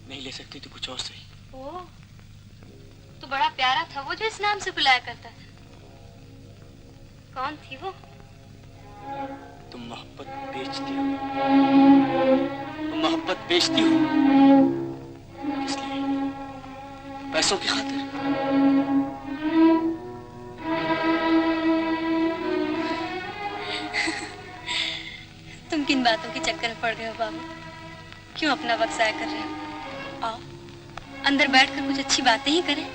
नहीं ले सकती तो कुछ और सही। ओह, तो बड़ा प्यारा था वो जो इस नाम से बुलाया करता था। कौन थी वो? तुम मोहब्बत बेचती हो। तुम मोहब्बत बेचती हो। किस लिए? पैसों की खातिर। तुम किन बातों के चक्कर में पड़ गए हो बाबू? क्यों अपना वक्त ज़ाया कर रहे हो? आओ अंदर बैठकर कुछ अच्छी बातें ही करें।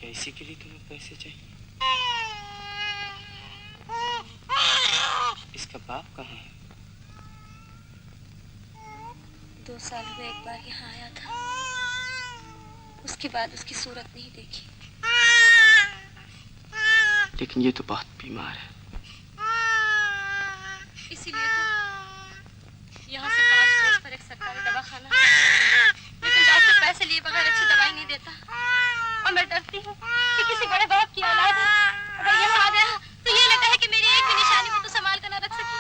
इसी के लिए तुम्हें पैसे चाहिए? इसका बाप कहाँ है? 2 साल हुए एक बार यहाँ आया था, उसके बाद उसकी सूरत नहीं देखी। लेकिन ये तो बहुत बीमार है। इसीलिए तो यहाँ से 5 रोज पर एक सरकारी दवाखाना है, लेकिन डॉक्टर पैसे लिए बगैर अच्छी दवाई नहीं देता। और मैं डरती हूँ कि किसी बड़े बाप की औलाद है, अगर यहाँ आ गया तो ये लगता है कि मेरी एक भी निशानी को तो संभाल कर न रख सकी,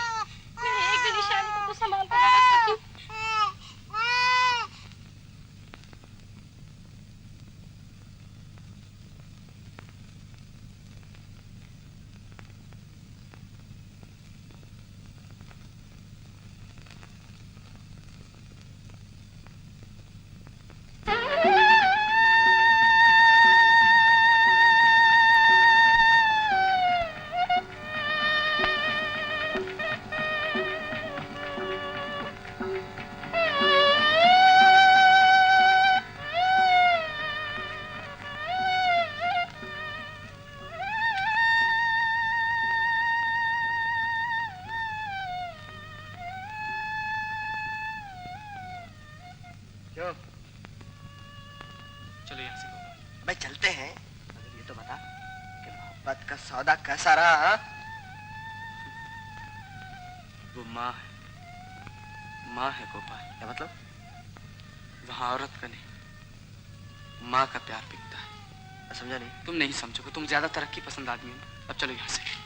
मेरी एक भी निशानी को तो संभाल कर न रख सकी। चलो यहाँ से। भाई चलते हैं, मगर ये तो बता कि मोहब्बत का सौदा कैसा रहा? हा? वो माँ है, माँ है गोपाल। क्या मतलब? वहाँ औरत का नहीं, माँ का प्यार बिकता है। समझा नहीं? तुम नहीं समझोगे, तुम ज्यादा तरक्की पसंद आदमी हो। अब चलो यहाँ से।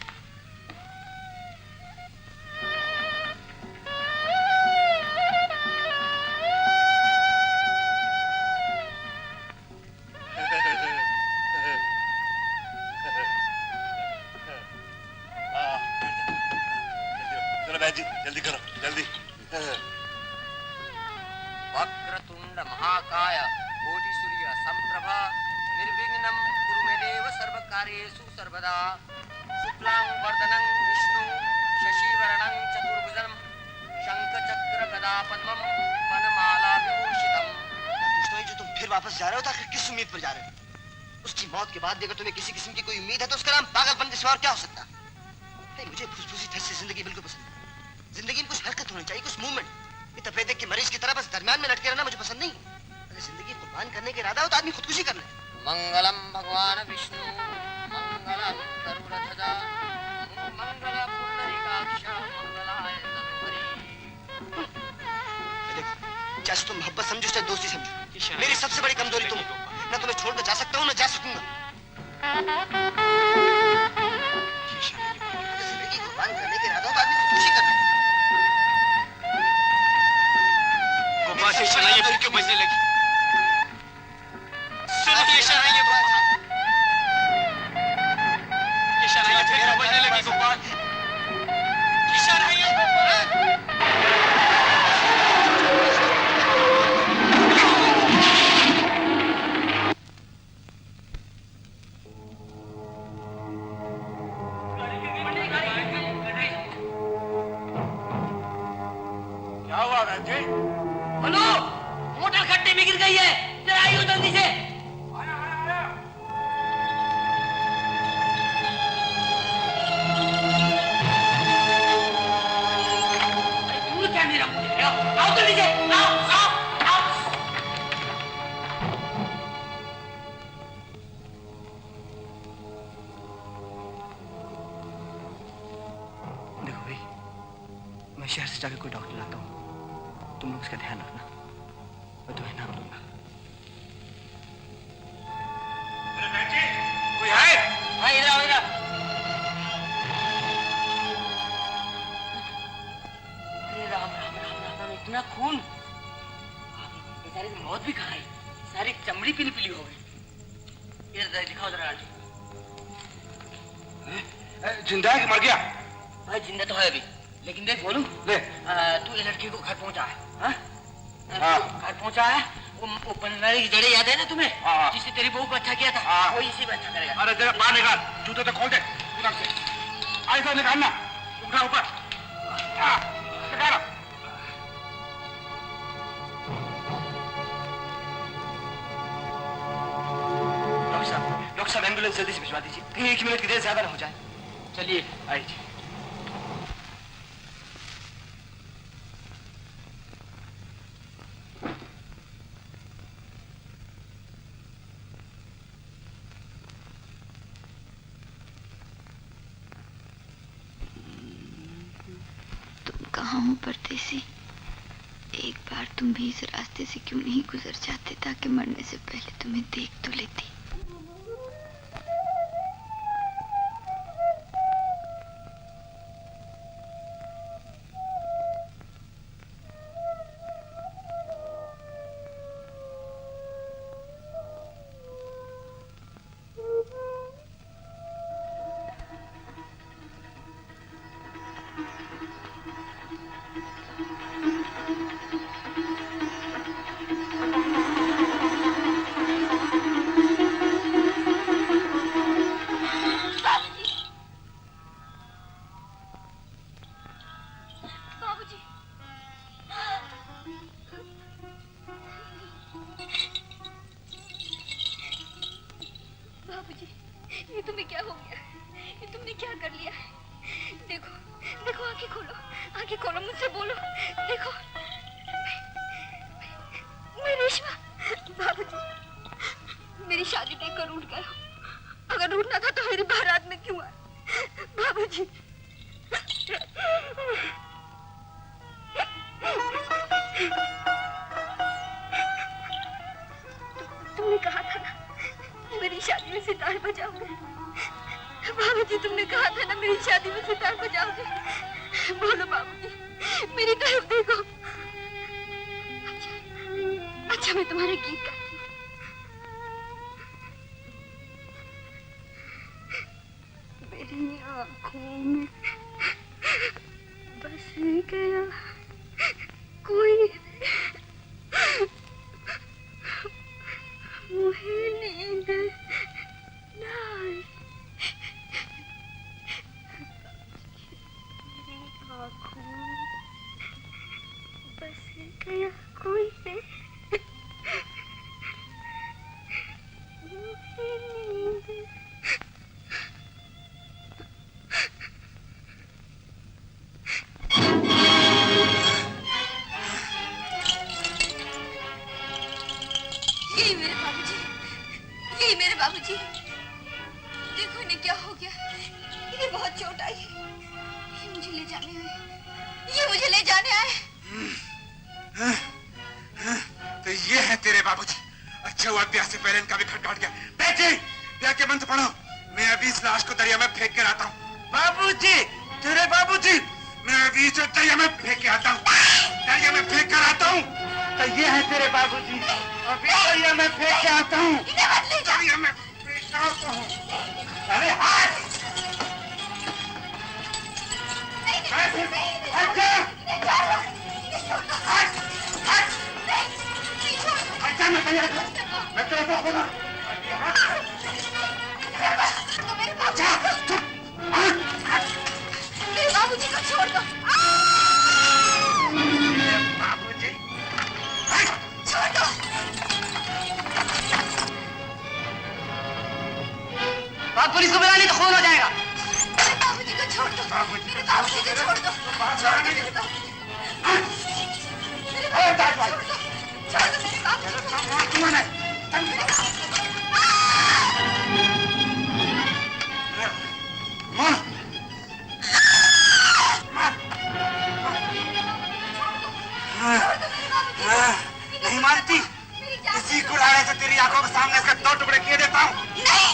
जल्दी करो, जल्दी। वक्रतुंड महाकाय कोटि सूर्य संप्रभा निर्विघ्नं कुरु मे देव सर्वकार्येषु सर्वदा। शुक्लां वरदनं विष्णु शशिवर्णं चतुर्भुजं शंखचक्र गदा पद्मं वनमाला विभूषितम्। पूछता हूँ, जो तुम फिर वापस जा रहे हो तो आखिर किस उम्मीद पर जा रहे हो? उसकी मौत के बाद अगर तुम्हें किसी किस्म की कोई उम्मीद है तो उसका नाम पागलपन के सिवा और क्या हो सकता? नहीं, मुझे फुसफुसी ठस से जिंदगी बिल्कुल पसंद नहीं। जिंदगी में कुछ हरकत होनी चाहिए, कुछ मूवमेंट। ये तपेदिक के मरीज की तरह बस दरमियान में लटके रहना मुझे पसंद नहीं। अगर जिंदगी कुर्बान करने का इरादा हो तो आदमी खुदकुशी कर ले। मंगलम भगवान विष्णु मंगलम गरुड़ध्वजा मंगल पुंडरीकाक्ष मंगलाय तनोहरि चाहे तुम मोहब्बत समझो चाहे दोस्ती समझो, मेरी सबसे बड़ी कमजोरी तुम हो। ना तुम्हें छोड़कर जा सकता हूँ ना जा सकूंगा। जिंदगी कुर्बान करने के इरादों का आदमी खुदकुशी कर रहा है। गोपाल की शनाइयाँ फिर क्यों बजने लगी? सुनो ये शनाइयाँ फिर क्यों बजने लगी गोपाल? ये शनाइयाँ हेलो, मोटर खड्डे में गिर गई है, जरा आइयो जल्दी से। अरे दूर क्या मेरा मुझे, आओ जल्दी से, आओ आओ आओ। देखो भाई, मैं शहर से जाकर कोई डॉक्टर लाता हूँ, तुम लोग उसका ध्यान रखना, मैं तुम्हें नाम दूंगा। अरे बेटे, कोई है? हाँ इधर आओ इधर। अरे राम राम राम राम राम, इतना खून, बेचारे की मौत भी कहाँ है, सारी चमड़ी पीली पीली हो गई। इधर दिखाओ जरा आंटी। जिंदा है कि मर गया? भाई जिंदा तो है अभी, लेकिन देख बोलूं, ले तू ये लड़के को घर पहुंचा है, हाँ? हाँ। घर पहुंचा है, वो पंद्रह की जड़े याद है ना तुम्हें? हाँ। जिससे तेरी बहू को अच्छा किया था, हाँ। वो इसी में अच्छा करेगा। अरे जरा बाहर निकाल, जूते तो खोल दे उधर से, ऐसा निकालना, उठा ऊपर, निकालो। डॉक्टर साहब एम्बुलेंस जल्दी से भिजवा दीजिए, कहीं 1 मिनट की देर ज्यादा ना हो जाए। चलिए आइए। कहाँ हूँ परदेसी? एक बार तुम भी इस रास्ते से क्यों नहीं गुजर जाते ताकि मरने से पहले तुम्हें देख तो लेती। तो ये है तेरे बाबूजी। अच्छा हुआ ब्याह से पहले इनका भी खट काट गया। बेटी, ब्याह के मंत्र पढ़ो। मैं अभी इस लाश को दरिया में फेंक कर आता हूँ। बाबूजी, तेरे बाबूजी, मैं अभी इसे दरिया में फेंक के आता हूँ। दरिया में फेंक कर आता हूँ। तो ये है तेरे बाबूजी, अभी दरिया में फेंक के आता हूँ। दरिया में फेंक के आता हूँ। अरे हाथ! मैं तेरे को बोला मेरे बाबूजी को छोड़ दो। बाबूजी छोड़ दो। बाप पुलिस को बुला नहीं तो खून हो जाएगा। मेरे बाबूजी को छोड़ दो। मेरे बाबूजी को छोड़ दो। नहीं मानती? इसी कुल्हाड़े से तेरी आंखों के सामने इसके 2 टुकड़े किए देता हूँ। नहीं।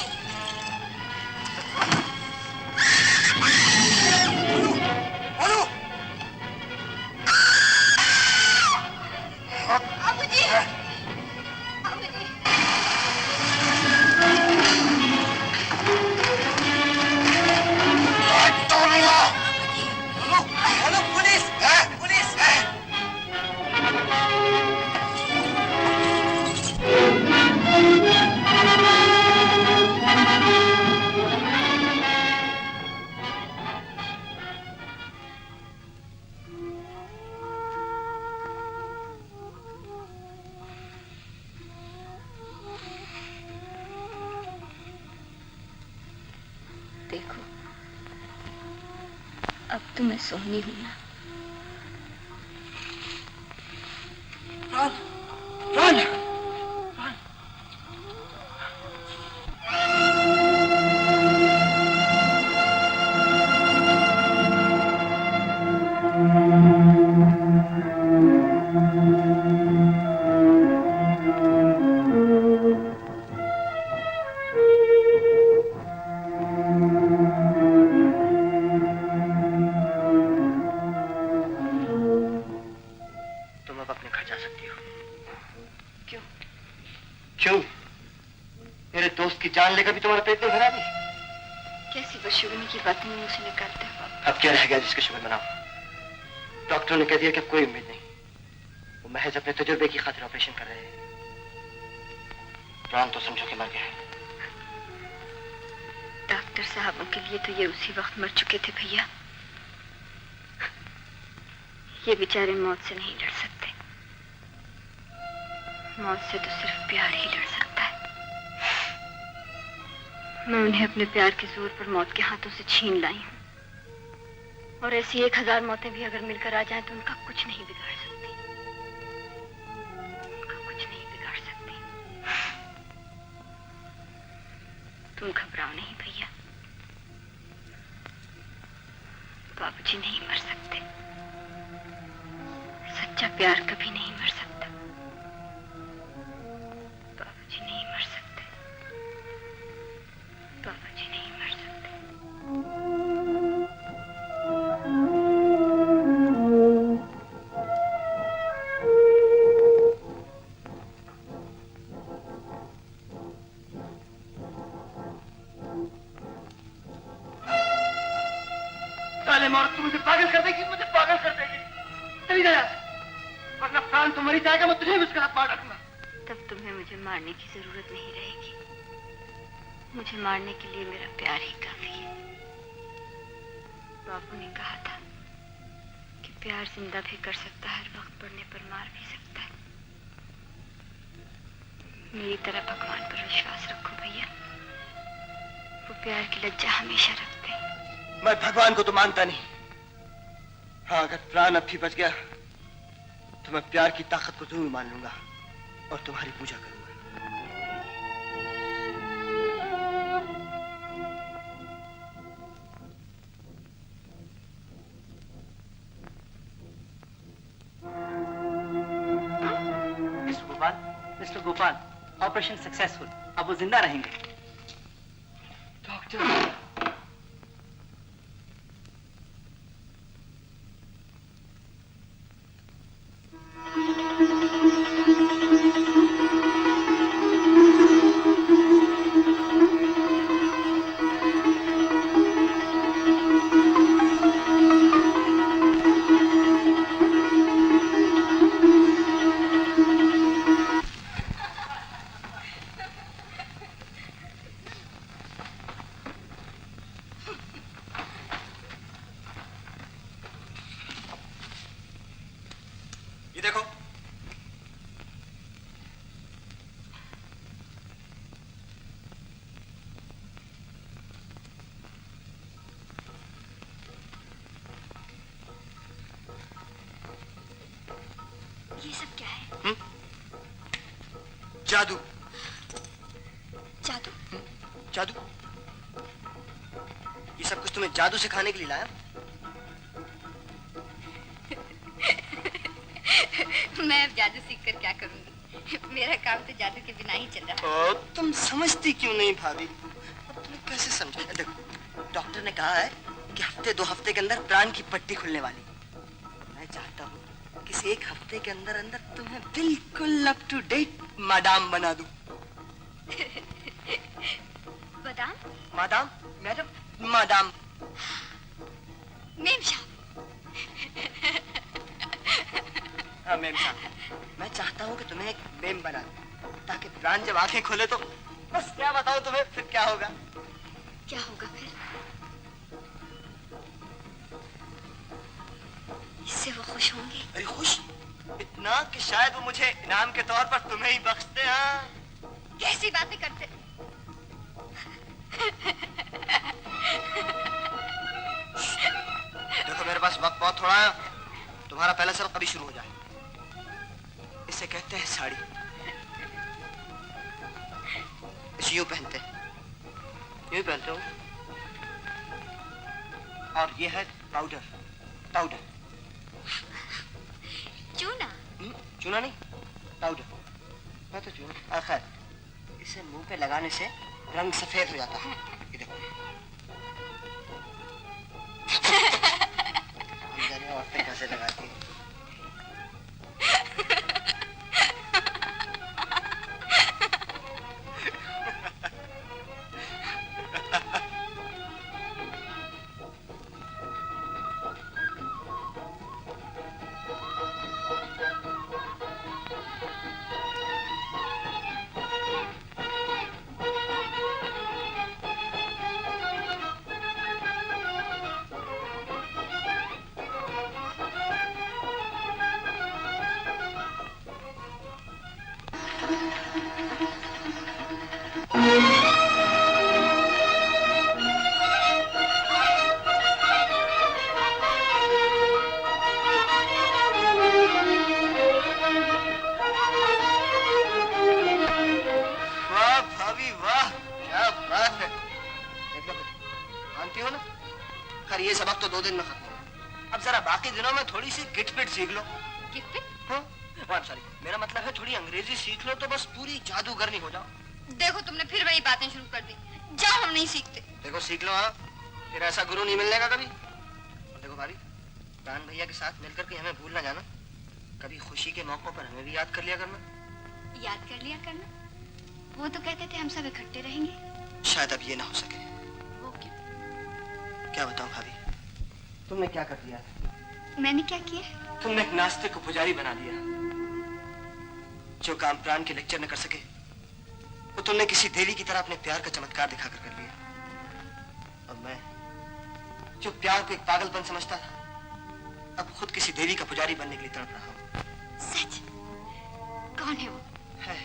बोलो। बाबूजी। बोलो पुलिस है, पुलिस है। देखो, अब तो मैं सोहनी हूं ना। रन। तुम अब अपने घर जा सकती हो। क्यों? क्यों? मेरे दोस्त की जान लेकर भी तुम्हारा पेट नहीं भरा भी? कैसी बदशगुनी की बातें मुंह से निकालते हो आप? अब क्या रह गया जिसका शुक्र मनाओ? डॉक्टर ने कह दिया कि अब कोई उम्मीद नहीं। वो महज अपने तजुर्बे की खातिर ऑपरेशन कर रहे हैं। प्राण तो समझो कि मर गया है। डॉक्टर साहबों के लिए तो ये उसी वक्त मर चुके थे भैया। ये बेचारे मौत से नहीं लड़ सकते। मौत से तो सिर्फ प्यार ही लड़ सकता है। मैं उन्हें अपने प्यार के जोर पर मौत के हाथों से छीन लाई हूँ। और ऐसी 1000 मौतें भी अगर मिलकर आ जाएं तो उनका कुछ नहीं बिगाड़ सकती। उनका कुछ नहीं बिगाड़ सकती। तुम घबराओ नहीं भैया। बाबूजी नहीं मर सकते। सच्चा प्यार कभी नहीं मर सकता। बाबूजी नहीं मर सकते। बाबूजी नहीं मर सकते। साले मौत तू मुझे पागल कर देगी, मुझे पागल कर देगी। चली जा यहाँ से, वरना प्राण तो मरी जाएगा, मैं तुझे भी उसके साथ मार डालूंगा। तब तुम्हें मुझे मारने की जरूरत नहीं रहेगी। मुझे मारने के लिए मेरा प्यार ही काफी है। बापू ने कहा था कि प्यार जिंदा भी कर सकता है, हर वक्त पड़ने पर मार भी सकता है। मेरी तरह भगवान पर विश्वास रखो भैया। वो प्यार की लज्जा हमेशा रखते हैं। मैं भगवान को तो मानता नहीं। हाँ, अगर प्राण अब भी बच गया तो मैं प्यार की ताकत को जरूर मान लूंगा और तुम्हारी पूजा करूंगा। Mister Gopal, operation successful. अब वो जिंदा रहेंगे। डॉक्टर, ये देखो। ये सब क्या है? जादू। जादू? जादू? ये सब कुछ तुम्हें जादू सिखाने के लिए लाया? मैं अब जादू सीख कर क्या करूंगी? मेरा काम तो जादू के बिना ही चल रहा है। तुम समझती क्यों नहीं भाभी? अब तुम्हें कैसे समझाऊं? देखो, डॉक्टर ने कहा है कि हफ्ते 2 हफ्ते के अंदर प्राण की पट्टी खुलने वाली। मैं चाहता हूँ कि इस 1 हफ्ते के अंदर अंदर तुम्हें बिल्कुल अप टू डेट मादाम बना दूं। बादाम? मादाम? मैडम? मादाम। मेम साहब। हाँ मेम साहब, मैं चाहता हूँ कि तुम्हें एक मेम बना दूं, ताकि प्राण जब आंखें खोले तो बस क्या बताऊँ तुम्हें फिर क्या होगा? क्या होगा फिर? इससे वो खुश होंगे। अरे खुश? इतना कि शायद वो मुझे इनाम के तौर पर तुम्हें ही बख्श दे। हाँ, कैसी बातें करते? देखो मेरे पास वक्त बहुत थोड़ा है, तुम्हारा पहला सबक अभी शुरू हो जाए। इसे कहते हैं साड़ी। इसे यूं पहनते हैं, यूं पहनते हो। और ये है पाउडर। पाउडर चूना? चूना नहीं, पाउडर। मैं तो चूना। आखिर इसे मुंह पे लगाने से रंग सफेद हो जाता है। ये देखो। औरतें कैसे लगाती हैं? ये सबक तो 2 दिन में खत्म हो। अब जरा बाकी दिनों में थोड़ी सी गिटपिट सीख लो। गिटपिट? हाँ, सॉरी, मेरा मतलब है थोड़ी अंग्रेजी सीख लो तो बस पूरी जादूगरनी हो जाओ। देखो तुमने फिर वही बातें शुरू कर दी। जाओ, हम नहीं सीखते। देखो सीख लो। हाँ, फिर ऐसा गुरु नहीं मिलने का कभी। देखो भाभी, प्राण भैया के साथ मिलकर के हमें भूल ना जाना। कभी खुशी के मौकों पर हमें भी याद कर लिया करना। याद कर लिया करना? वो तो कहते थे हम सब इकट्ठे रहेंगे। शायद अब ये ना हो सके। वो क्यों? क्या बताऊं भाभी, तुमने क्या कर दिया? मैंने क्या किया? तुमने एक नास्तिक को पुजारी बना दिया। जो काम प्राण के लेक्चर न कर सके वो तुमने किसी देवी की तरह अपने प्यार का चमत्कार दिखाकर कर लिया। और मैं जो प्यार को एक पागलपन समझता था, अब खुद किसी देवी का पुजारी बनने के लिए तड़प रहा हूँ। सच? कौन है वो? है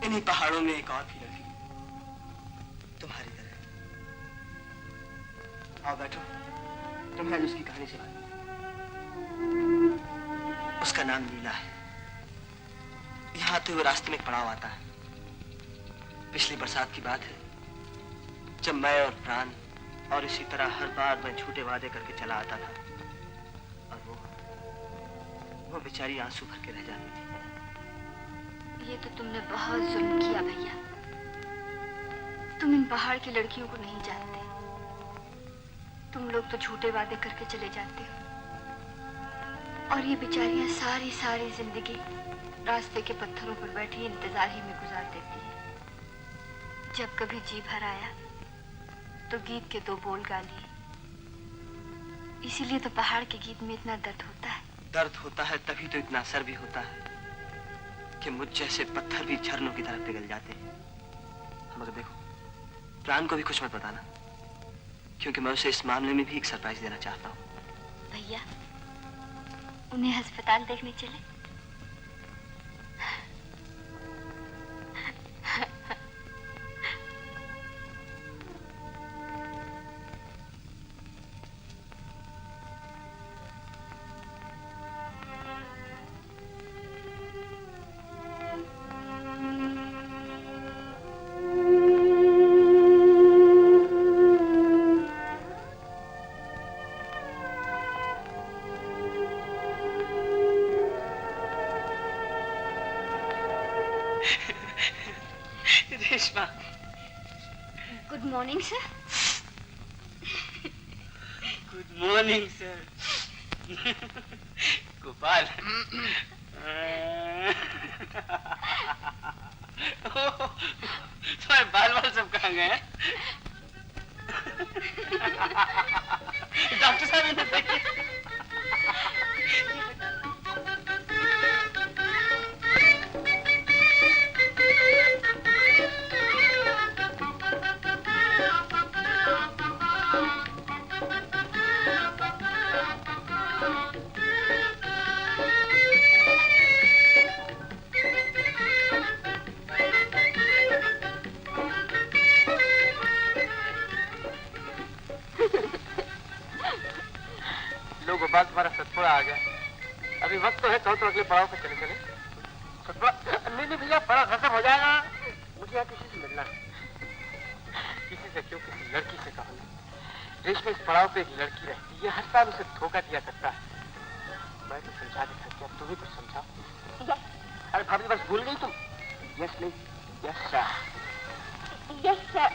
इन्हीं पहाड़ों में एक और भी लड़की, तुम्हारी तरह। आओ बैठो, तुम्हें उसकी कहानी सुना। उसका नाम नीला है। यहाँ आते हुए रास्ते में एक पड़ाव आता है। पिछली बरसात की बात है, जब मैं और प्राण और इसी तरह हर बार मैं झूठे वादे करके चला आता था और वो बेचारी आंसू भर के रह जाती थी। ये तो तुमने बहुत जुल्म किया भैया। तुम इन पहाड़ की लड़कियों को नहीं जानते। तुम लोग तो झूठे वादे करके चले जाते हो, और ये बेचारियां सारी सारी जिंदगी रास्ते के पत्थरों पर बैठी इंतजार ही में गुजार देती है। जब कभी जी भर आया तो गीत के 2 बोल गा लिए। इसीलिए तो पहाड़ के गीत में इतना दर्द होता है। दर्द होता है तभी तो इतना असर भी होता है कि मुझ जैसे पत्थर भी झरनों की तरफ पिघल जाते हैं। मगर देखो, प्राण को भी कुछ मत बताना, क्योंकि मैं उसे इस मामले में भी एक सरप्राइज देना चाहता हूँ। भैया, उन्हें अस्पताल देखने चले? Reshma, good morning sir. Good morning sir. Gopal, तुम्हारे बाल सब कहाँ गए हैं? डॉक्टर साहब इन्हें देखिए। गोपाल, तुम्हारा सतपुड़ा आ गया। अभी वक्त तो है, कहो तो अगले पड़ाव पे चले चले। सतपुड़ा? नहीं भैया, बड़ा गजब हो जाएगा। मुझे यहाँ किसी से मिलना है। किसी से क्यों, किसी लड़की से कहो। रेशमा, इस पड़ाव पे एक लड़की रहती है, हर साल उसे धोखा दिया करता है। मैं तो समझा नहीं सकती, अब तुम ही कुछ समझाओ। अरे भाभी, बस भूल गई तुम? यस नहीं, यस सर। Yes sir.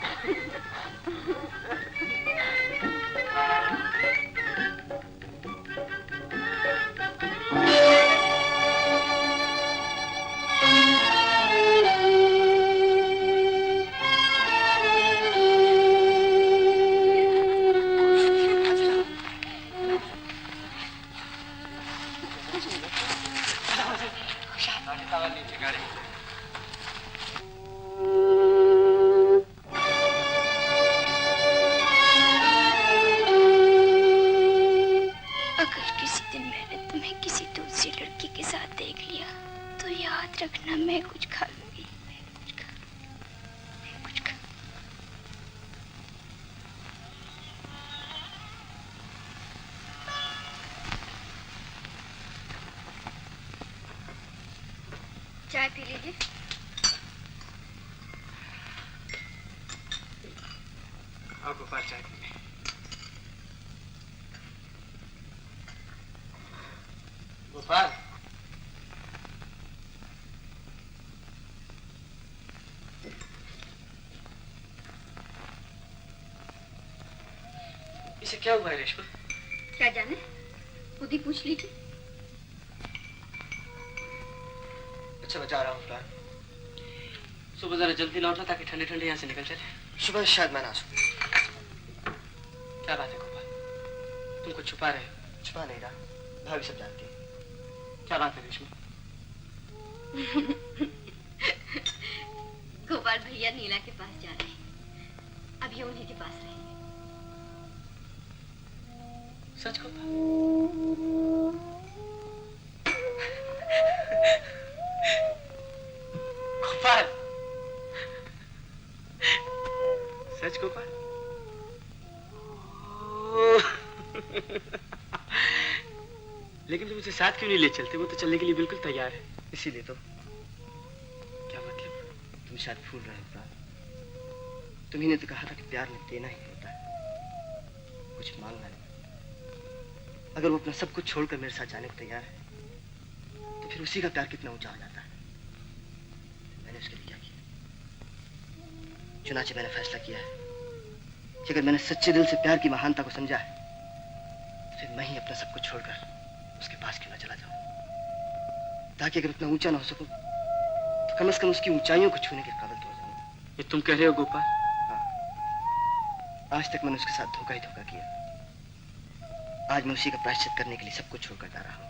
चाय पी लीजिए। आओ गोपाल, चाय पी ले। गोपाल, इसे क्या हुआ है रेशमा? क्या जाने, खुद ही पूछ लीजिए। अच्छा, मैं जा रहा हूँ प्राण। सुबह जरा जल्दी लौटना ताकि ठंडे ठंडे यहाँ से निकल चले। सुबह शायद मैं ना आ सकूं। क्या बात है गोपाल, तुम कुछ छुपा रहे हो? छुपा नहीं रहा, भाभी सब जानती है। क्या बात है रेशमा? गोपाल भैया नीला के पास जा रहे हैं, अब ये उन्हीं के पास रहेंगे। सच गोपाल? गोपाल, सच गोपाल? लेकिन तुम उसे साथ क्यों नहीं ले चलते? वो तो चलने के लिए बिल्कुल तैयार है। इसीलिए तो। क्या मतलब? तुम शायद भूल रहे हो प्राण। तुम्ही ने तो कहा था कि प्यार में देना ही होता है, कुछ मांगना नहीं। अगर वो अपना सब कुछ छोड़कर मेरे साथ जाने को तैयार है, तो फिर उसी का प्यार कितना ऊंचा हो जाता है। उसके लिए क्या किया। चुनाचे मैंने फैसला किया है कि अगर मैंने सच्चे दिल से प्यार की महानता को समझा है तो फिर मैं ही अपना सब कुछ छोड़कर उसके पास क्यों ना चला जाऊं, ताकि अगर इतना ऊंचा ना हो सकूं तो कम से कम उसकी ऊंचाइयों को छूने के काबिल तो हो जाऊं। ये तुम कह रहे हो गोपाल? हाँ, आज तक मैंने उसके साथ धोखा ही धोखा किया। आज मैं उसी का प्रायश्चित करने के लिए सब कुछ छोड़कर जा रहा हूँ।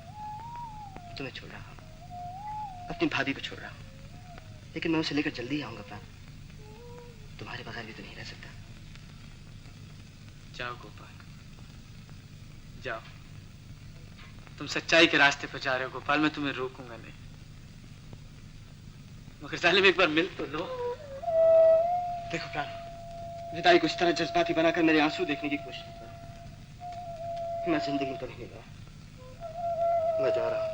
तुम्हें छोड़ रहा हूँ, अपनी भाभी को छोड़ रहा हूँ, लेकिन मैं उसे लेकर जल्दी ही आऊंगा प्राण। तुम्हारे बगैर भी तो नहीं रह सकता। जाओ गोपाल, जाओ। तुम सच्चाई के रास्ते पर जा रहे हो गोपाल, मैं तुम्हें रोकूंगा नहीं। मगर जालिम एक बार मिल तो लो। देखो प्राण, विदाई को इस तरह जज्बाती बनाकर मेरे आंसू देखने की कोशिश करो। मैं जिंदगी में तो नहीं गया, मैं जा रहा हूँ।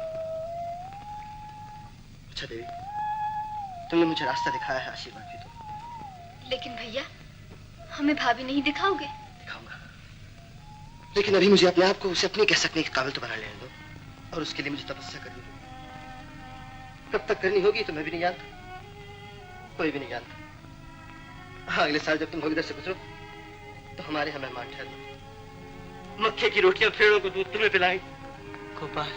अच्छा देवी, तुमने मुझे रास्ता दिखाया है, आशीर्वाद भी दो। लेकिन भैया, हमें भाभी नहीं दिखाओगे? दिखाऊंगा, लेकिन अभी मुझे अपने आप को उसे अपनी कह सकने के काबिल तो बना लेने दो, और उसके लिए मुझे तपस्या करनी होगी। कब तक करनी होगी तो मैं भी नहीं जानता, कोई भी नहीं जानता। हाँ, अगले साल जब तुम भगदड़ से गुजरो तो हमारे यहाँ मेहमान ठहरना। मक्खे की रोटियां, भेड़ों को दूध तुम्हें पिलाएंगे। गोपाल,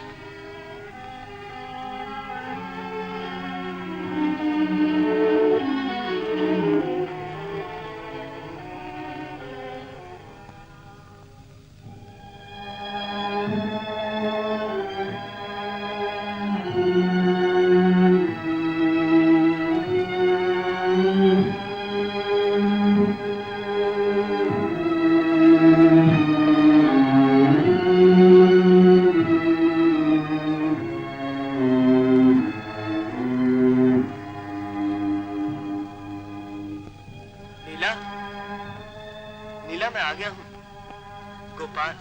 नीला, मैं आ गया हूँ। गोपाल,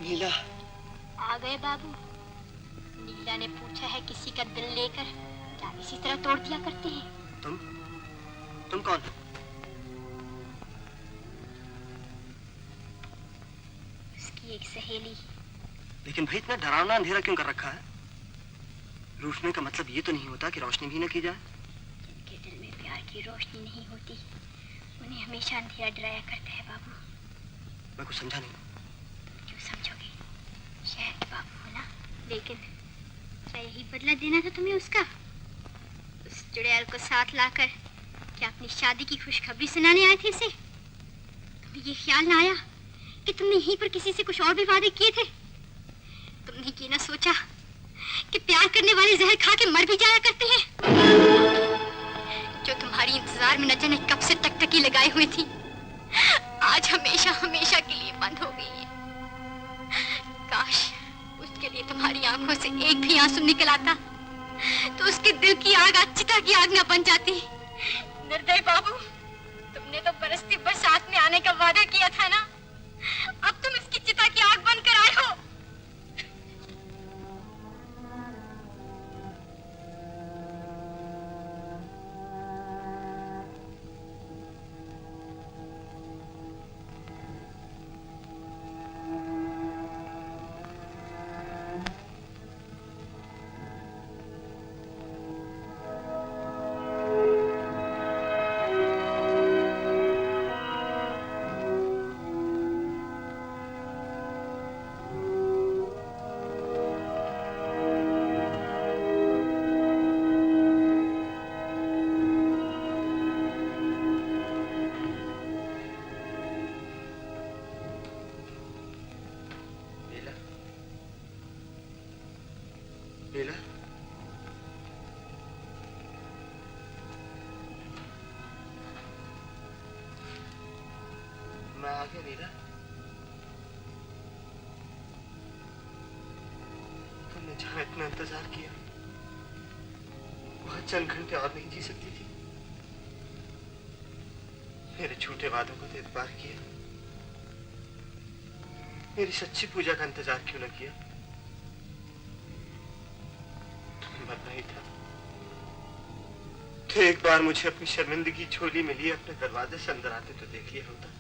नीला। आ गए बाबू। नीला ने पूछा है किसी का दिल लेकर क्या इसी तरह तोड़ दिया करते हैं? तुम कौन? उसकी एक सहेली। लेकिन भाई इतना डरावना अंधेरा क्यों कर रखा है? रूठने का मतलब ये तो नहीं होता कि रोशनी भी न की जाए। जिनके दिल में प्यार की रोशनी नहीं होती उन्हें हमेशा अंधेरा डराया करता है बाबू। मैं कुछ समझा नहीं। क्यों समझोगे, शहर के बाबू हो ना। लेकिन क्या यही बदला देना था तुम्हें उसका? उस चुड़ैल को साथ लाकर क्या अपनी शादी की खुशखबरी सुनाने आए थे इसे? तुम्हें ये ख्याल ना आया कि तुमने यहीं पर किसी से कुछ और भी वादे किए थे? तुमने ये ना सोचा कि प्यार करने वाले जहर खा के मर भी जाया करते हैं? जो तुम्हारी इंतजार में न जाने कब से टकटकी लगाई हुई थी, आज हमेशा हमेशा के लिए बंद हो गई है। काश उसके लिए तुम्हारी आंखों से एक भी आंसू निकल आता तो उसके दिल की आग चिता की आग न बन जाती। निर्दय बाबू, तुमने तो बरसती बरसात में आने का वादा किया था ना, अब तुम इसकी चिता की आग बनकर आए हो। नीला, मैं आ गया नीला। तुमने जहां इतना इंतजार किया वहां चंद घंटे और नहीं जी सकती थी? मेरे झूठे वादों को तो एतबार किया, मेरी सच्ची पूजा का इंतजार क्यों न किया? मरना ही था तो एक बार मुझे अपनी शर्मिंदगी झोली में लिए अपने दरवाजे से अंदर आते तो देख लिया होता।